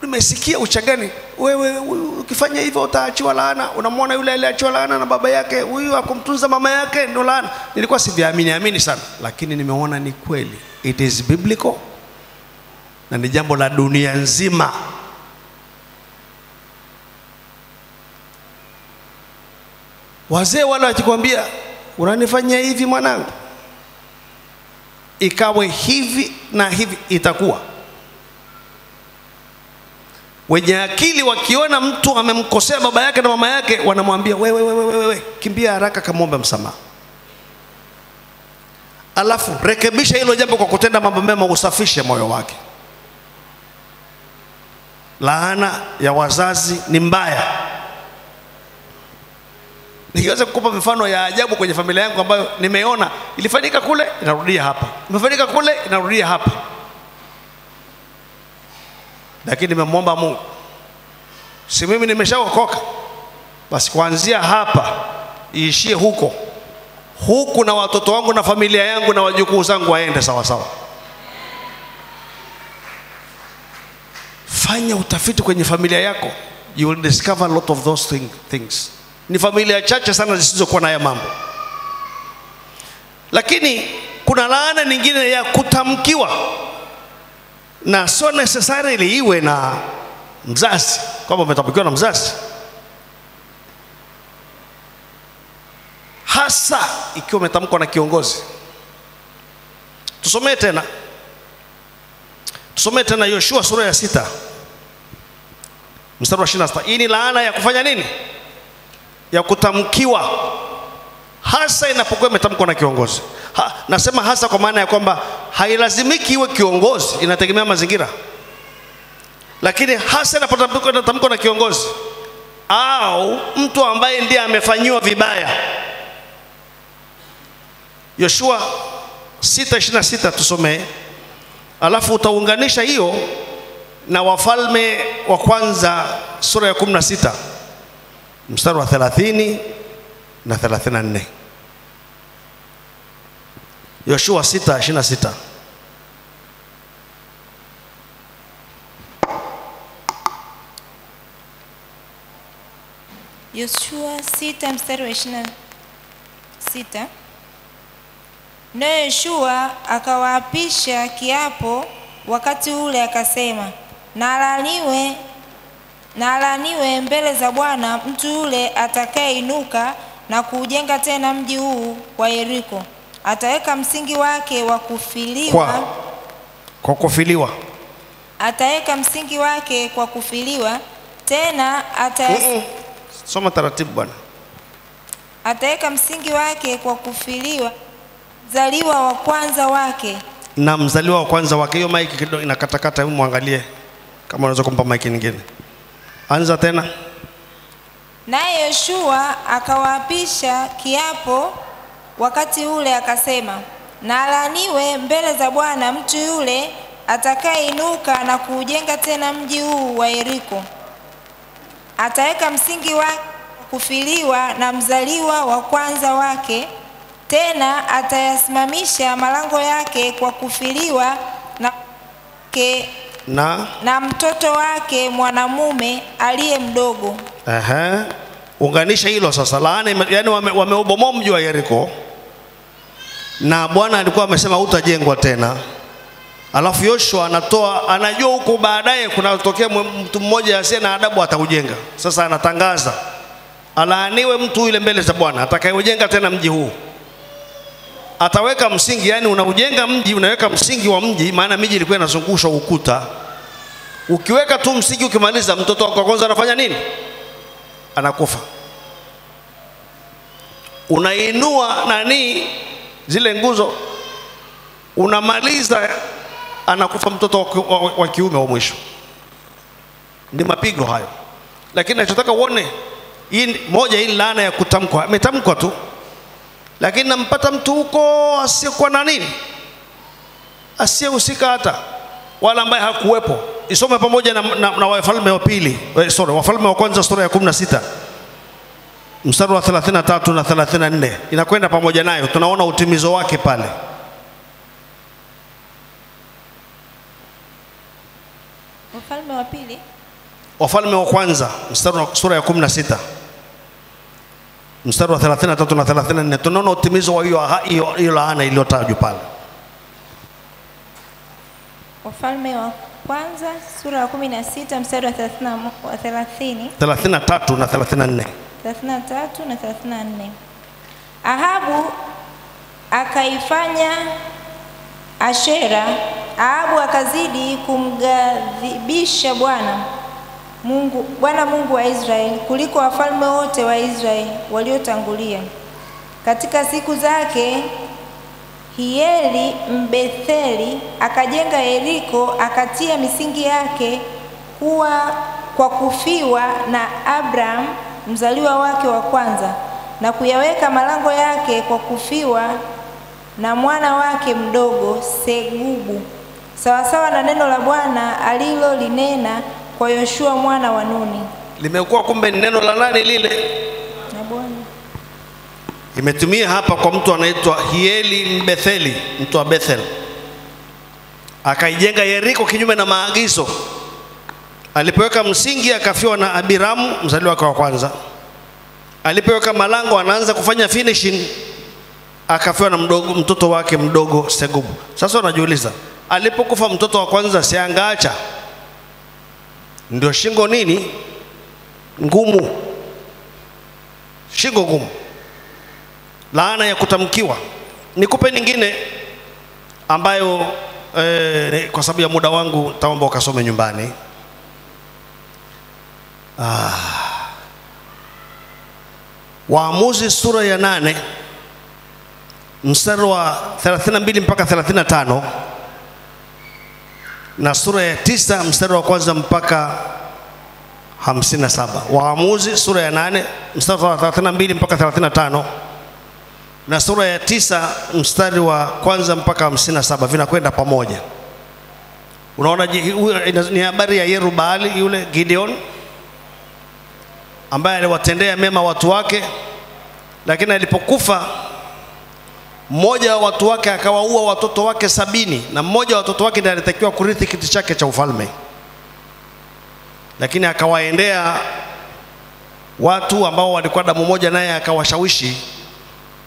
Nimesikia uchagani, wewe ukifanya hivyo utaachiwa laana. Unamwona yule aliachiwa laana na baba yake, huyu akumtunza mama yake ndio laana. Nilikuwa siviamini sana, lakini nimeona ni kweli. It is biblical na ni jambo la dunia nzima. Wazee wale wakikwambia, unanifanyia hivi mwanangu, ikawe hivi na hivi, itakuwa. Wenye akili wakiona mtu amemkosea baba yake na mama yake, wanamwambia, wewe kimbia haraka kamwombe msamaha. Alafu rekebisha hilo jambo kwa kutenda mambo mema, usafishe moyo wake. Laana ya wazazi ni mbaya. Nikiweza kukupa mifano ya ajabu kwenye familia yangu ambayo nimeona ilifanyika kule, inarudia hapa, imefanyika kule, inarudia hapa. Lakini nimemwomba Mungu, si mimi nimeshaokoka, basi kuanzia hapa iishie huko, huku na watoto wangu na familia yangu na wajukuu zangu waende sawa sawa. Fanya utafiti kwenye familia yako, you will discover a lot of those things. Ni familia chache sana zisizokuwa na haya mambo. Lakini kuna laana nyingine ya kutamkiwa, na so necessarily iwe na mzazi, kwamba umetamkiwa na mzazi, hasa ikiwa umetamkwa na kiongozi. Tusomee tena Yoshua sura ya 6 mstari wa 26. Hii ni laana ya kufanya nini? Ya kutamkiwa, hasa inapokuwa imetamkwa na kiongozi. Nasema hasa kwa maana ya kwamba hailazimiki iwe kiongozi, inategemea mazingira. Lakini hasa inapotamkwa na kiongozi au mtu ambaye ndiye amefanyiwa vibaya. Yoshua 6:26 tusomee, alafu utaunganisha hiyo na Wafalme wa kwanza sura ya 16 mstari wa 30 na 34. Yoshua 6:26. Yoshua 6 mstari wa 26. Na Yoshua akawaapisha kiapo wakati ule akasema, na alaniwe mbele za Bwana mtu yule atakayeinuka na kuujenga tena mji huu wa Yeriko. Ataweka msingi wake wa kufiliwa. Kwa kufiliwa. Ataweka msingi wake kwa kufiliwa, tena Soma taratibu bwana. Ataweka msingi wake kwa kufiliwa, mzaliwa wa kwanza wake. Na mzaliwa wa kwanza wake. Hiyo maiki kidogo inakatakata, hebu muangalie kama unaweza kumpa maiki nyingine. Anza tena. Naye Yoshua akawaapisha kiapo wakati ule akasema, na alaniwe mbele za Bwana mtu yule atakayeinuka na kuujenga tena mji huu wa Yeriko. Ataweka msingi wake kufiliwa na mzaliwa wa kwanza wake, tena atayasimamisha malango yake kwa kufiliwa na mtoto wake mwanamume aliye mdogo. Unganisha hilo sasa. Laana, yani wameubomoa mji wa Yeriko, na Bwana alikuwa amesema utajengwa tena. Alafu Yoshua anajua huko baadaye kuna tokea mtu mmoja asiye na adabu ataujenga. Sasa anatangaza, alaaniwe mtu yule mbele za Bwana atakayejenga tena mji huu. Ataweka msingi, yani unaujenga mji, unaweka msingi wa mji, maana miji ilikuwa inazungushwa ukuta. Ukiweka tu msingi, ukimaliza, mtoto wako kwanza anafanya nini? Anakufa. Unainua zile nguzo, unamaliza, anakufa mtoto wa kiume wa mwisho. Ni mapigo hayo. Lakini nachotaka uone, hii laana ya kutamkwa, ametamkwa tu, lakini nampata mtu huko asiyekuwa na asiyehusika hata, wala ambaye hakuwepo. Isome pamoja na Wafalme wa pili, Wafalme wa kwanza sura ya 16 mstari wa 33 na 34, inakwenda pamoja nayo, tunaona utimizo wake pale. Wafalme wa pili, Wafalme wa kwanza sura ya 16 mstari wa 33 na 34, tunaona utimizo wa hiyo laana iliyotajwa pale. Wafalme wa kwanza sura ya 16 mstari wa 33 na 34. 33 na 34. Ahabu akaifanya Ashera. Ahabu akazidi kumghadhibisha Bwana Mungu wa Israeli kuliko wafalme wote wa Israeli waliotangulia. Katika siku zake Hieli Mbetheli akajenga Yeriko, akatia misingi yake kwa kufiwa na Abraham mzaliwa wake wa kwanza, na kuyaweka malango yake kwa kufiwa na mwana wake mdogo Segubu, sawasawa na neno la Bwana alilolinena kwa Yoshua mwana wa Nuni. Limekuwa kumbe ni neno la nani lile? Na Bwana. Imetumia hapa kwa mtu anaitwa Hieli Mbetheli, mtu wa Bethel. Akaijenga Yeriko kinyume na maagizo. Alipoweka msingi akafiwa na Abiramu mzaliwa wake wa kwanza. Alipoweka malango anaanza kufanya finishing, akafiwa na mtoto wake mdogo Segubu. Sasa unajiuliza, alipokufa mtoto wa kwanza si angaacha? Ndio shingo ngumu, shingo ngumu, laana ya kutamkiwa. Nikupe nyingine ambayo kwa sababu ya muda wangu taomba ukasome nyumbani. Waamuzi sura ya 8 mstari wa 32 mpaka 35 na sura ya 9 mstari wa kwanza mpaka 57. Waamuzi sura ya 8 mstari wa 32 mpaka 35 na sura ya 9 mstari wa kwanza mpaka 57, vinakwenda pamoja. Unaona ni habari ya Yerubali yule Gideon ambaye aliwatendea mema watu wake, lakini alipokufa mmoja wa watu wake akawaua watoto wake 70, na mmoja wa watoto wake ndiye alitakiwa kurithi kiti chake cha ufalme. Lakini akawaendea watu ambao walikuwa damu moja naye, akawashawishi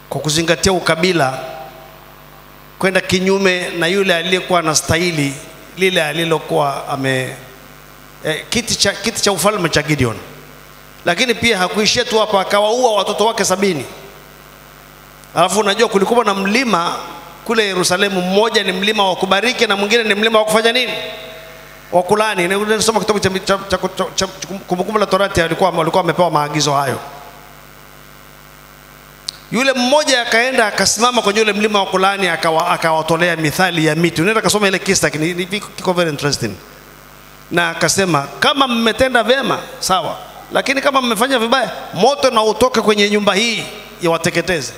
kwa kuzingatia ukabila kwenda kinyume na yule aliyekuwa na stahili lile alilokuwa kiti cha ufalme cha Gideon. Lakini pia hakuishia tu hapa, akawaua watoto wake 70. Alafu unajua kulikuwa na mlima kule Yerusalemu, mmoja ni mlima wa kubariki na mwingine ni mlima wa kufanya nini? Wa kulaani. Nilisoma kitabu cha Kumbukumbu la Torati, walikuwa wamepewa maagizo hayo. Yule mmoja akaenda akasimama kwenye yule mlima wa kulaani, akawatolea mithali ya miti. Unaenda kasoma ile kisa, kiko very interesting. Na akasema, kama mmetenda vyema sawa, lakini kama mmefanya vibaya, moto na utoke kwenye nyumba hii yawateketeze.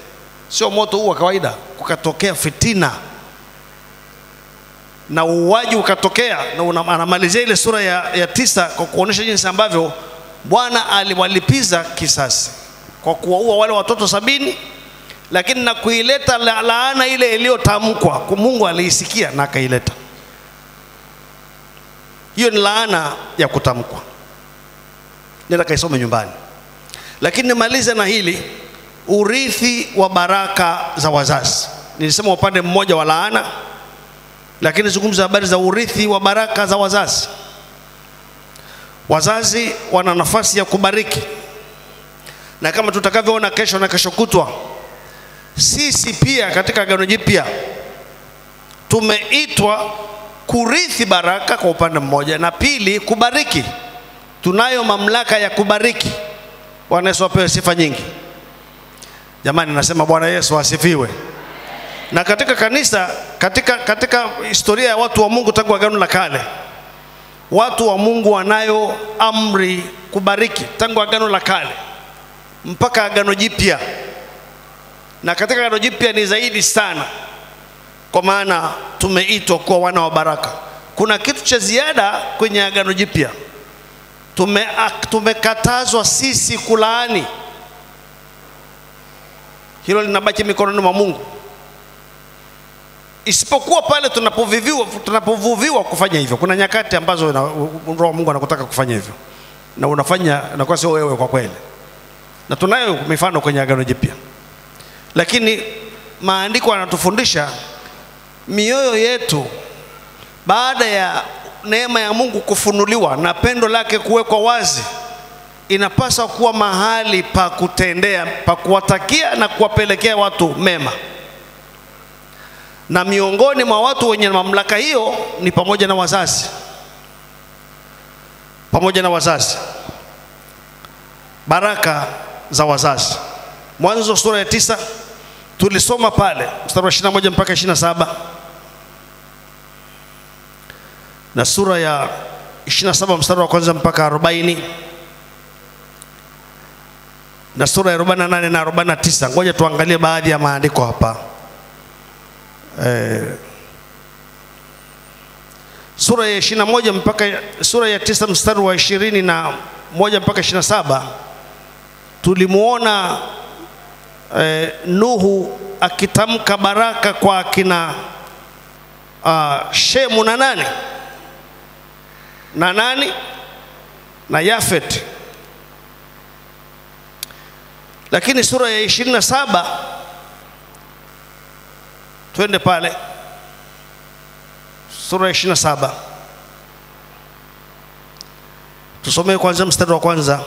Sio moto huu wa kawaida, kukatokea fitina na uuaji ukatokea. Na anamalizia ile sura ya 9 kwa kuonesha jinsi ambavyo Bwana aliwalipiza kisasi kwa kuwaua wale watoto 70, lakini na kuileta laana ile iliyotamkwa. Mungu aliisikia na akaileta. Hiyo ni laana ya kutamkwa. Nenda kaisome nyumbani. Lakini nimalize na hili, urithi wa baraka za wazazi. Nilisema upande mmoja wa laana, lakini zungumza habari za urithi wa baraka za wazazi. Wazazi wana nafasi ya kubariki, na kama tutakavyoona kesho na kesho kutwa, sisi pia katika Agano Jipya tumeitwa kurithi baraka kwa upande mmoja, na pili kubariki. Tunayo mamlaka ya kubariki. Bwana Yesu apewe sifa nyingi. Jamani, nasema Bwana Yesu asifiwe. Na katika kanisa, katika historia ya watu wa Mungu tangu Agano la Kale, watu wa Mungu wanayo amri kubariki tangu Agano la Kale mpaka Agano Jipya. Na katika Agano Jipya ni zaidi sana, kwa maana tumeitwa kuwa wana wa baraka. Kuna kitu cha ziada kwenye Agano Jipya. Tumekatazwa sisi kulaani. Hilo linabaki mikononi mwa Mungu, isipokuwa pale tunapovuviwa kufanya hivyo. Kuna nyakati ambazo Roho wa Mungu anakutaka kufanya hivyo, na unafanya, na kwa sio wewe kwa kweli. Na tunayo mifano kwenye Agano Jipya. Lakini maandiko yanatufundisha mioyo yetu, baada ya neema ya Mungu kufunuliwa na pendo lake kuwekwa wazi, inapaswa kuwa mahali pa kutendea, pa kuwatakia na kuwapelekea watu mema. Na miongoni mwa watu wenye mamlaka hiyo ni pamoja na wazazi. Pamoja na wazazi. Baraka za wazazi. Mwanzo sura ya 9 tulisoma pale mstari wa 21 mpaka 27. Na sura ya 27 mstari wa kwanza mpaka 40. Na sura ya 48 na 49. Ngoja tuangalie baadhi ya maandiko hapa. Sura ya 21 mpaka sura ya 9 mstari wa 21 mpaka 27 tulimuona Nuhu akitamka baraka kwa akina Shemu na nani na Yafet. Lakini sura ya 27, twende pale sura ya 27, tusomee kwanza mstari wa kwanza.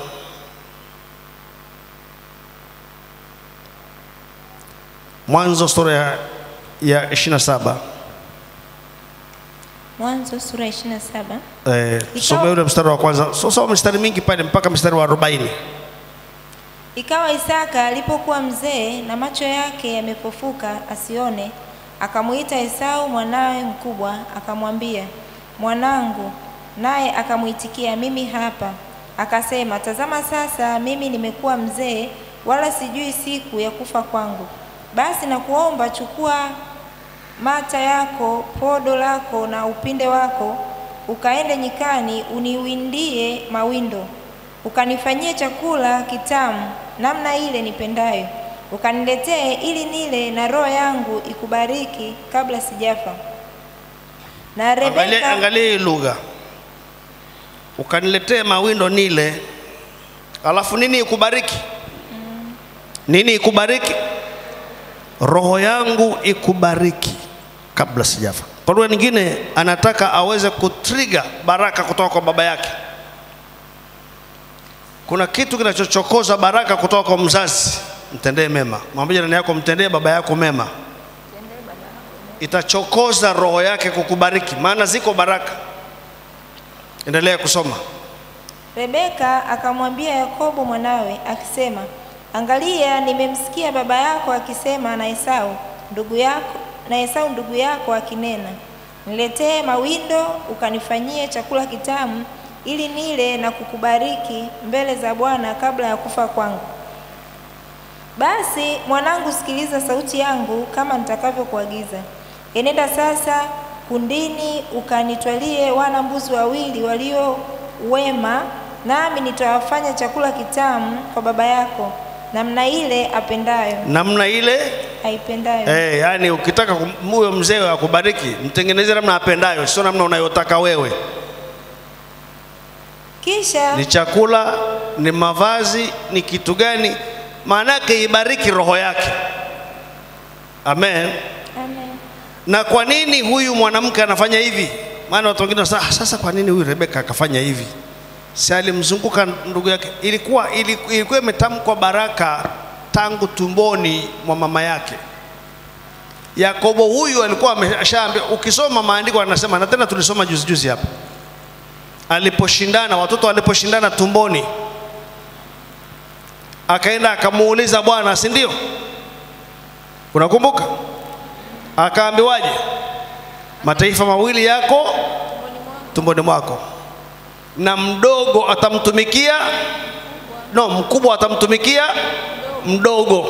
Mwanzo sura ya 27. Mwanzo sura ya 27. Tusomee ule mstari wa kwanza. Soma mstari mingi pale mpaka mstari wa 40. Ikawa Isaka alipokuwa mzee na macho yake yamepofuka asione, akamuita Esau mwanawe mkubwa, akamwambia, mwanangu. Naye akamuitikia, mimi hapa. Akasema, tazama sasa mimi nimekuwa mzee, wala sijui siku ya kufa kwangu. Basi nakuomba, chukua mata yako, podo lako na upinde wako, ukaende nyikani uniwindie mawindo, ukanifanyie chakula kitamu namna ile nipendayo, ukaniletee ili nile, na roho yangu ikubariki kabla sijafa. Na Rebeka, angalia lugha, ukaniletee mawindo nile, alafu nini ikubariki? Nini ikubariki? Roho yangu ikubariki kabla sijafa. Kwa lugha nyingine, anataka aweze kutrigger baraka kutoka kwa baba yake. Kuna kitu kinachochokoza baraka kutoka kwa mzazi. Mtendee mema. Mwambie jirani yako, mtendee baba yako mema. Itachokoza roho yake kukubariki, maana ziko baraka. Endelea kusoma. Rebeka akamwambia Yakobo mwanawe akisema, angalia, nimemsikia baba yako akisema na Esau ndugu yako akinena, niletee mawindo ukanifanyie chakula kitamu ili nile na kukubariki mbele za Bwana kabla ya kufa kwangu. Basi mwanangu, sikiliza sauti yangu kama nitakavyokuagiza. Enenda sasa kundini ukanitwalie wana mbuzi wawili walio wema, nami nitawafanya chakula kitamu kwa baba yako namna ile apendayo. Namna ile aipendayo. Yani ukitaka huyo mzee akubariki, mtengeneze namna apendayo, sio namna unayotaka wewe. Kisha ni chakula, ni mavazi, ni kitu gani? Maana yake ibariki roho yake. Amen. Amen. Na kwa nini huyu mwanamke anafanya hivi? Maana watu wengine wanasema sasa kwa nini huyu Rebeka akafanya hivi? Si alimzunguka ndugu yake. Ilikuwa imetamkwa baraka tangu tumboni mwa mama yake. Yakobo huyu alikuwa ameshaambia, ukisoma maandiko anasema, na tena tulisoma juzi hapa, aliposhindana watoto waliposhindana tumboni, akaenda akamuuliza Bwana, si ndio? Unakumbuka? Akaambiwaje? Mataifa mawili yako tumboni mwako, na mdogo atamtumikia mkubwa atamtumikia mdogo.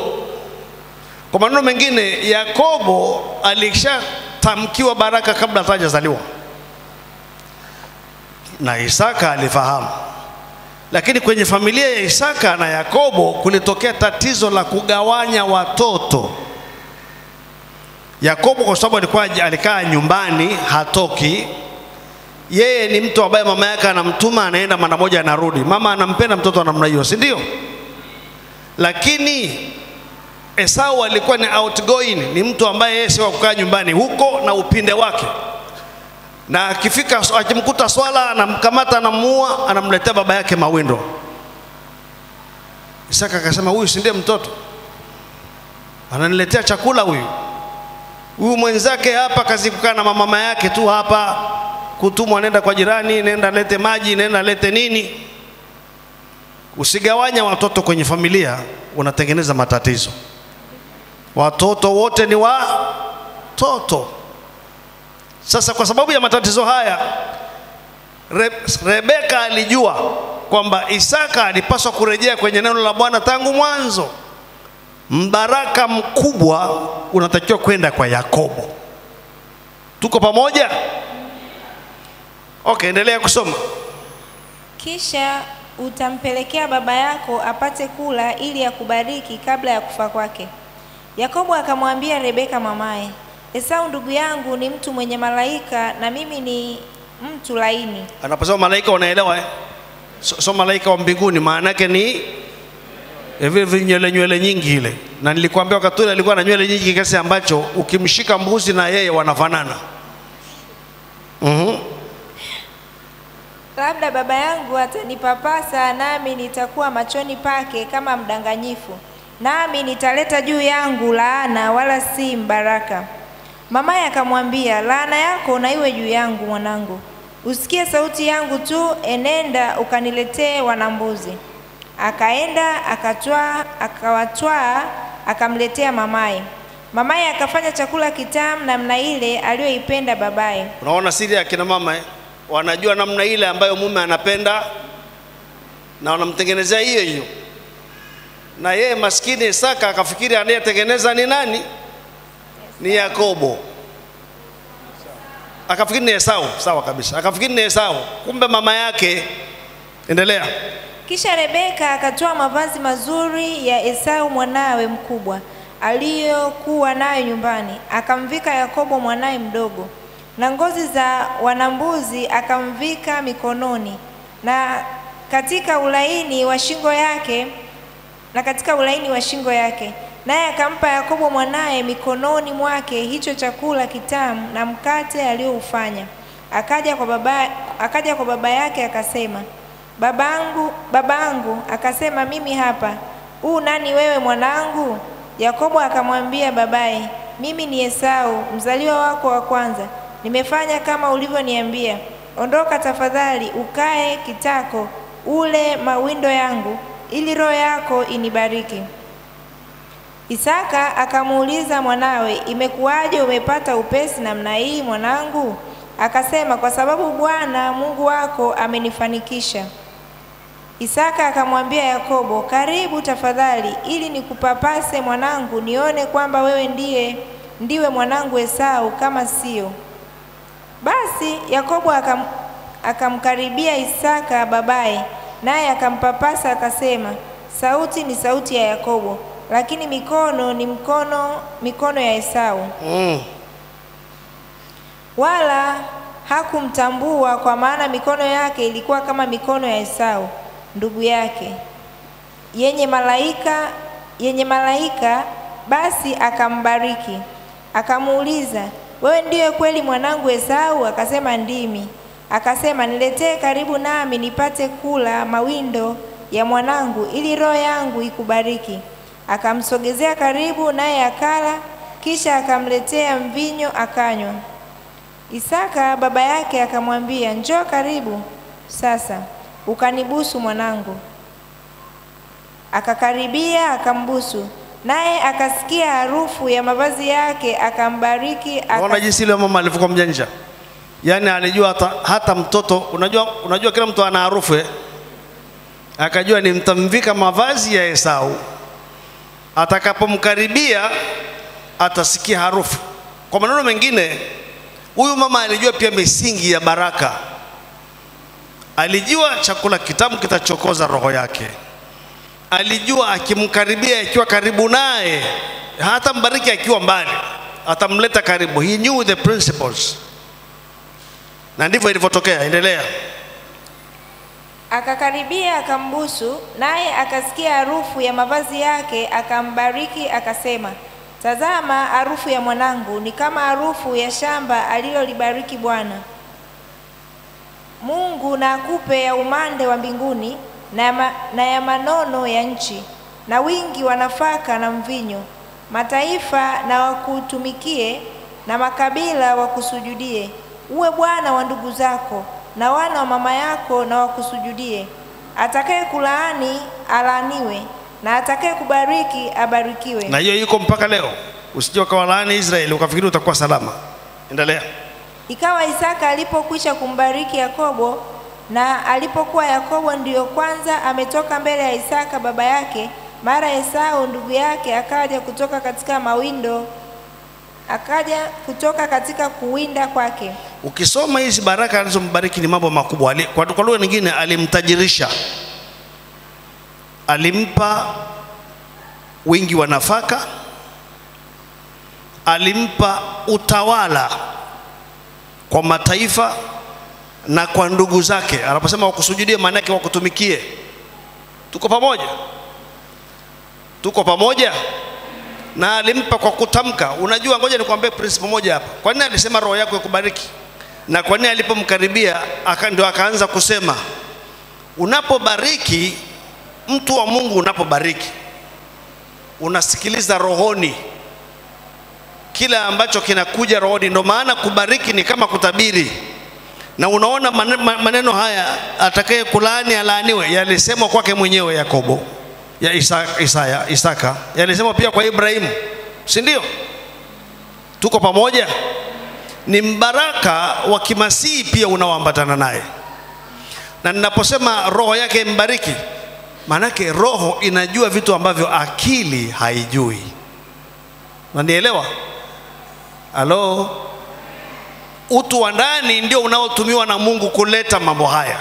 Kwa maneno mengine, Yakobo alishatamkiwa baraka kabla hajazaliwa, na Isaka alifahamu. Lakini kwenye familia ya Isaka na Yakobo kulitokea tatizo la kugawanya watoto. Yakobo kwa sababu alikaa nyumbani, hatoki. Yeye ni mtu ambaye mama yake anamtuma, anaenda mara moja anarudi. Mama anampenda mtoto namna hiyo, si ndio? Lakini Esau alikuwa ni outgoing, ni mtu ambaye yeye sio kukaa nyumbani, huko na upinde wake. Na akifika akimkuta swala anamkamata, anamuua, anamletea baba yake mawindo. Isaka akasema, huyu si ndiye mtoto? Ananiletea chakula huyu. Huyu mwenzake hapa kazi kukaa na mama yake tu hapa, kutumwa nenda kwa jirani, nenda lete maji, nenda lete nini. Usigawanya watoto kwenye familia, unatengeneza matatizo. Watoto wote ni watoto. Sasa kwa sababu ya matatizo haya, Rebeka alijua kwamba Isaka alipaswa kurejea kwenye neno la Bwana tangu mwanzo. Mbaraka mkubwa unatakiwa kwenda kwa Yakobo. Tuko pamoja? Okay, endelea kusoma. Kisha utampelekea baba yako apate kula ili akubariki kabla ya kufa kwake. Yakobo akamwambia Rebeka mamaye, Esau ndugu yangu ni mtu mwenye malaika na mimi ni mtu laini. Anaposema malaika unaelewa so malaika wa mbinguni maana yake ni vile nywele nyingi ile. Na nilikwambia wakati ule alikuwa na nywele nyingi kiasi ambacho ukimshika mbuzi na yeye wanafanana. Labda baba yangu atanipapasa nami nitakuwa machoni pake kama mdanganyifu, nami nitaleta juu yangu laana wala si baraka. Mamaye akamwambia, laana yako na iwe juu yangu mwanangu. Usikie sauti yangu tu, enenda ukaniletee wanambuzi. Akaenda akawatwaa akamletea mamaye. Mamaye akafanya chakula kitamu namna ile aliyoipenda babaye. Unaona siri ya kina mama wanajua namna ile ambayo mume anapenda na wanamtengenezea hiyo hiyo. Na yeye maskini Isaka akafikiri anayetengeneza ni nani? Ni Yakobo. Akafikiri ni Esau, sawa kabisa. Akafikiri ni Esau, kumbe mama yake. Endelea. Kisha Rebeka akatoa mavazi mazuri ya Esau mwanawe mkubwa aliyokuwa nayo nyumbani, akamvika Yakobo mwanawe mdogo, na ngozi za wanambuzi akamvika mikononi na katika ulaini wa shingo yake, naye akampa Yakobo mwanaye mikononi mwake hicho chakula kitamu na mkate alioufanya. Akaja kwa baba yake akasema, babangu. Akasema, mimi hapa. Nani wewe mwanangu? Yakobo akamwambia babaye, mimi ni Esau mzaliwa wako wa kwanza. Nimefanya kama ulivyoniambia. Ondoka tafadhali ukae kitako ule mawindo yangu ili roho yako inibariki. Isaka akamuuliza mwanawe, imekuwaje umepata upesi namna hii mwanangu? Akasema, kwa sababu Bwana Mungu wako amenifanikisha. Isaka akamwambia Yakobo, karibu tafadhali ili nikupapase mwanangu, nione kwamba wewe ndiwe mwanangu Esau kama sio. Basi Yakobo akamkaribia Isaka babaye, naye akampapasa akasema, sauti ni sauti ya Yakobo, lakini mikono ni mikono ya Esau. Wala hakumtambua kwa maana mikono yake ilikuwa kama mikono ya Esau ndugu yake yenye malaika. Basi akambariki, akamuuliza, wewe ndiye kweli mwanangu Esau? Akasema, ndimi. Akasema, niletee karibu nami nipate kula mawindo ya mwanangu, ili roho yangu ikubariki. Akamsogezea karibu, naye akala, kisha akamletea mvinyo akanywa. Isaka baba yake akamwambia, njoo karibu sasa, ukanibusu mwanangu. Akakaribia akambusu, naye akasikia harufu ya mavazi yake, akambariki. Unaona jinsi ile mama alivyokuwa mjanja. Yaani alijua hata mtoto, unajua kila mtu ana harufu. Akajua ni mtamvika mavazi ya Esau, atakapomkaribia atasikia harufu. Kwa maneno mengine, huyu mama alijua pia misingi ya baraka. Alijua chakula kitamu kitachokoza roho yake. Alijua akimkaribia, ikiwa karibu naye, hata mbariki akiwa mbali, atamleta karibu. He knew the principles. Na ndivyo ilivyotokea. Endelea. Akakaribia akambusu, naye akasikia harufu ya mavazi yake, akambariki akasema, tazama, harufu ya mwanangu ni kama harufu ya shamba alilolibariki Bwana. Mungu na akupe ya umande wa mbinguni na ya manono ya nchi, na wingi wa nafaka na mvinyo. Mataifa na wakutumikie, na makabila wakusujudie. Uwe bwana wa ndugu zako, na wana wa mama yako na wakusujudie. Atakaye kulaani alaaniwe, na atakaye kubariki abarikiwe. Na hiyo yuko mpaka leo. Usije ukawalaani Israeli ukafikiri utakuwa salama. Endelea. Ikawa Isaka alipokwisha kumbariki Yakobo, na alipokuwa Yakobo ndiyo kwanza ametoka mbele ya Isaka baba yake, mara Esau ndugu yake akaja kutoka katika kuwinda kwake. Ukisoma hizi baraka alizombariki ni mambo makubwa. Kwa lugha nyingine, alimtajirisha. Alimpa wingi wa nafaka, alimpa utawala kwa mataifa na kwa ndugu zake. Anaposema wakusujudie, maana yake wakutumikie. Tuko pamoja? Tuko pamoja? Na alimpa kwa kutamka. Unajua, ngoja nikwambie principle moja hapa. Kwa nini alisema roho yako ikubariki? Na kwa nini alipomkaribia ndio akaanza kusema? Unapobariki mtu wa Mungu, unapobariki unasikiliza rohoni kila ambacho kinakuja rohoni. Ndio maana kubariki ni kama kutabiri. Na unaona maneno haya, atakaye kulaani alaaniwe, yalisemwa kwake mwenyewe Yakobo, ya Isaka, yalisemwa pia kwa Ibrahimu, si ndio? Tuko pamoja? Ni mbaraka wa kimasihi pia unaoambatana naye. Na ninaposema roho yake mbariki, manake roho inajua vitu ambavyo akili haijui. Unanielewa? Halo? Utu wa ndani ndio unaotumiwa na Mungu kuleta mambo haya.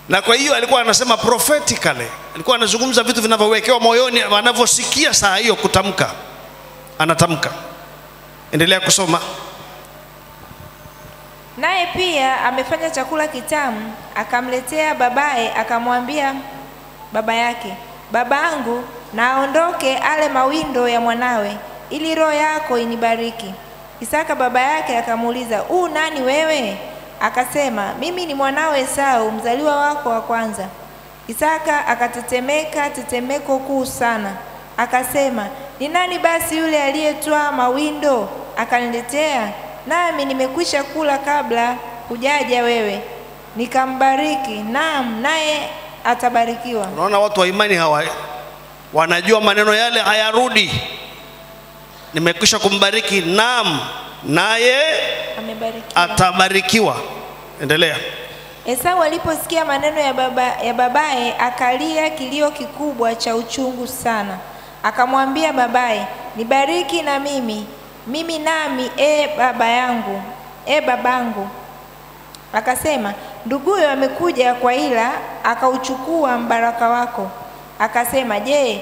Na kwa hiyo alikuwa anasema prophetically, alikuwa anazungumza vitu vinavyowekewa moyoni, wanavyosikia saa hiyo kutamka, anatamka. Endelea kusoma. Naye pia amefanya chakula kitamu, akamletea babaye, akamwambia baba yake, babangu, na aondoke ale mawindo ya mwanawe, ili roho yako inibariki. Isaka baba yake akamuuliza, nani wewe? Akasema, mimi ni mwanao Esau, mzaliwa wako wa kwanza. Isaka akatetemeka tetemeko kuu sana. Akasema, ni nani basi yule aliyetoa mawindo akaniletea? Nami nimekwisha kula kabla hujaja wewe. Nikambariki, naam, naye atabarikiwa. Unaona watu wa imani hawa wanajua maneno yale hayarudi. Nimekwisha kumbariki, naam, naye atabarikiwa. Endelea. Esau aliposikia maneno ya babaye akalia kilio kikubwa cha uchungu sana. Akamwambia babaye, nibariki na mimi nami, babangu. Akasema, nduguyo amekuja kwa ila akauchukua mbaraka wako. Akasema, je,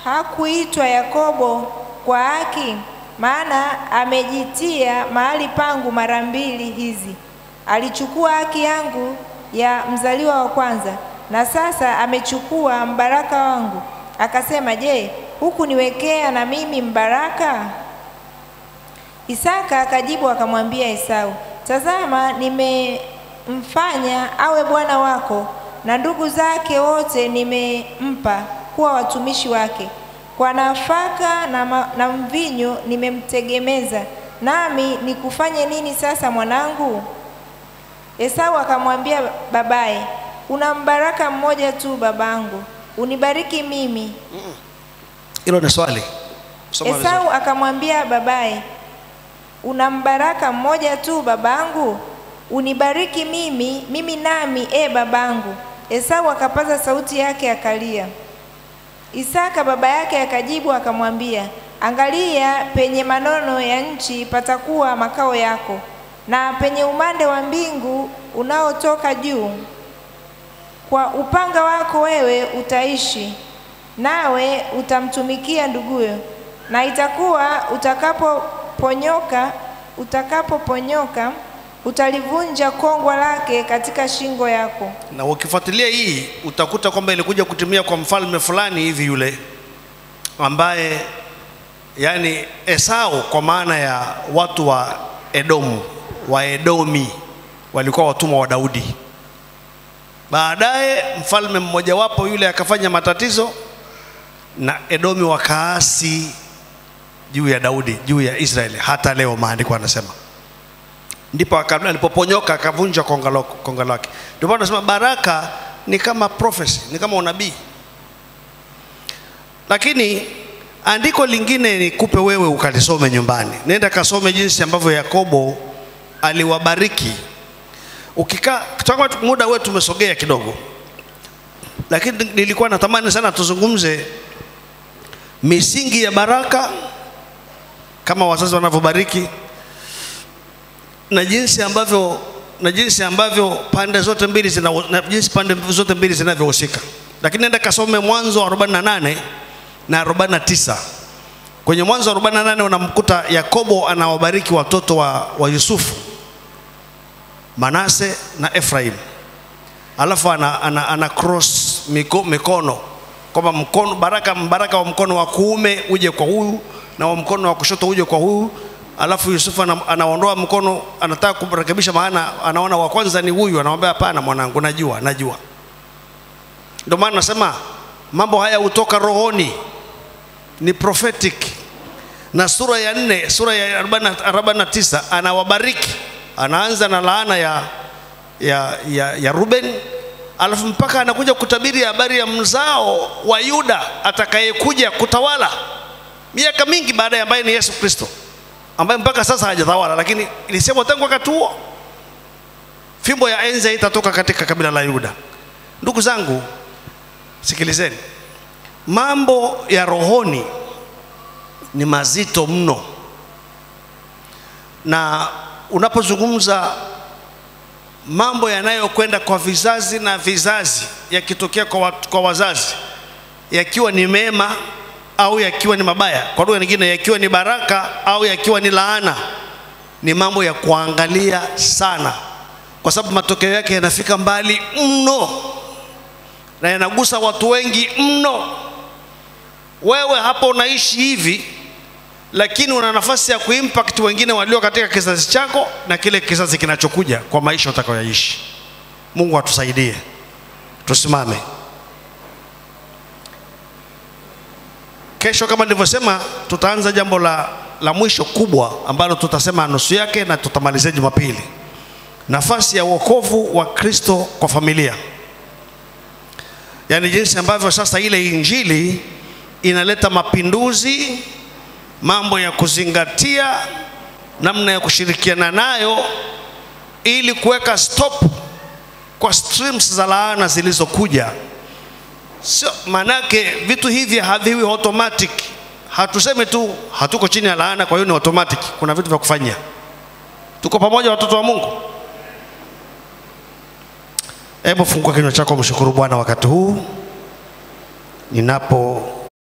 hakuitwa Yakobo kwa haki? Maana amejitia mahali pangu mara mbili hizi. Alichukua haki yangu ya mzaliwa wa kwanza, na sasa amechukua mbaraka wangu. Akasema, je, hukuniwekea na mimi mbaraka? Isaka akajibu akamwambia Esau, tazama, nimemfanya awe bwana wako, na ndugu zake wote nimempa kuwa watumishi wake. Kwa nafaka na mvinyo nimemtegemeza, nami nikufanye nini sasa mwanangu? Esau akamwambia babaye, una mbaraka mmoja tu babangu, unibariki mimi. Hilo ni swali. Esau akamwambia babaye, una mbaraka mmoja tu babangu, unibariki mimi nami babangu. Esau akapaza sauti yake akalia. Isaka baba yake akajibu akamwambia, angalia, penye manono ya nchi patakuwa makao yako, na penye umande wa mbingu unaotoka juu. Kwa upanga wako wewe utaishi, nawe utamtumikia nduguyo, na itakuwa utakapoponyoka utalivunja kongwa lake katika shingo yako. Na ukifuatilia hii utakuta kwamba ilikuja kutimia kwa mfalme fulani hivi yule ambaye, yani Esau kwa maana ya watu wa Edomu, wa Edomi walikuwa watumwa wa Daudi. Baadaye mfalme mmoja wapo yule akafanya matatizo na Edomi wakaasi juu ya Daudi, juu ya Israeli. Hata leo maandiko yanasema ndipo alipoponyoka akavunja konga lake. Ndio maana nasema baraka ni kama prophecy, ni kama unabii. Lakini andiko lingine nikupe wewe ukalisome nyumbani. Nenda kasome jinsi ambavyo Yakobo aliwabariki. Ukikaa kama muda wetu tumesogea kidogo, lakini nilikuwa natamani sana tuzungumze misingi ya baraka kama wazazi wanavyobariki, na jinsi ambavyo pande zote mbili zinavyohusika. Lakini nenda kasome Mwanzo 48 na 49. Kwenye Mwanzo 48 unamkuta Yakobo anawabariki watoto wa Yusufu, Manase na Efraim. Alafu ana cross mikono kwamba baraka wa mkono wa kuume uje kwa huyu na wa mkono wa kushoto uje kwa huyu. Alafu Yusufu anaondoa mkono, anataka kurekebisha, maana anaona wa kwanza ni huyu, anamwambia hapana mwanangu, najua. Ndio maana nasema mambo haya hutoka rohoni, ni prophetic. Na sura ya 4, sura ya 49 anawabariki. Anaanza na laana ya Ruben, alafu mpaka anakuja kutabiri habari ya mzao wa Yuda atakayekuja kutawala miaka mingi baadaye, ambaye ni Yesu Kristo, ambaye mpaka sasa hajatawala, lakini ilisema tangu wakati huo fimbo ya enzi itatoka katika kabila la Yuda. Ndugu zangu, sikilizeni, mambo ya rohoni ni mazito mno, na unapozungumza mambo yanayokwenda kwa vizazi na vizazi, yakitokea kwa wazazi, yakiwa ni mema au yakiwa ni mabaya, kwa lugha nyingine yakiwa ni baraka au yakiwa ni laana, ni mambo ya kuangalia sana, kwa sababu matokeo yake yanafika mbali mno na yanagusa watu wengi mno. Wewe hapo unaishi hivi, lakini una nafasi ya kuimpact wengine walio katika kizazi chako na kile kizazi kinachokuja kwa maisha utakayoishi. Mungu atusaidie. Tusimame. Kesho kama nilivyosema, tutaanza jambo la mwisho kubwa ambalo tutasema nusu yake na tutamalizia Jumapili. Nafasi ya wokovu wa Kristo kwa familia. Yaani jinsi ambavyo sasa ile injili inaleta mapinduzi, mambo ya kuzingatia, namna ya kushirikiana nayo ili kuweka stop kwa streams za laana zilizokuja. Sio manake vitu hivi haviwi automatic. Hatuseme tu hatuko chini ya laana kwa hiyo ni automatic. Kuna vitu vya kufanya. Tuko pamoja watoto wa Mungu. Hebu fungua kinywa chako, mshukuru Bwana wakati huu ninapo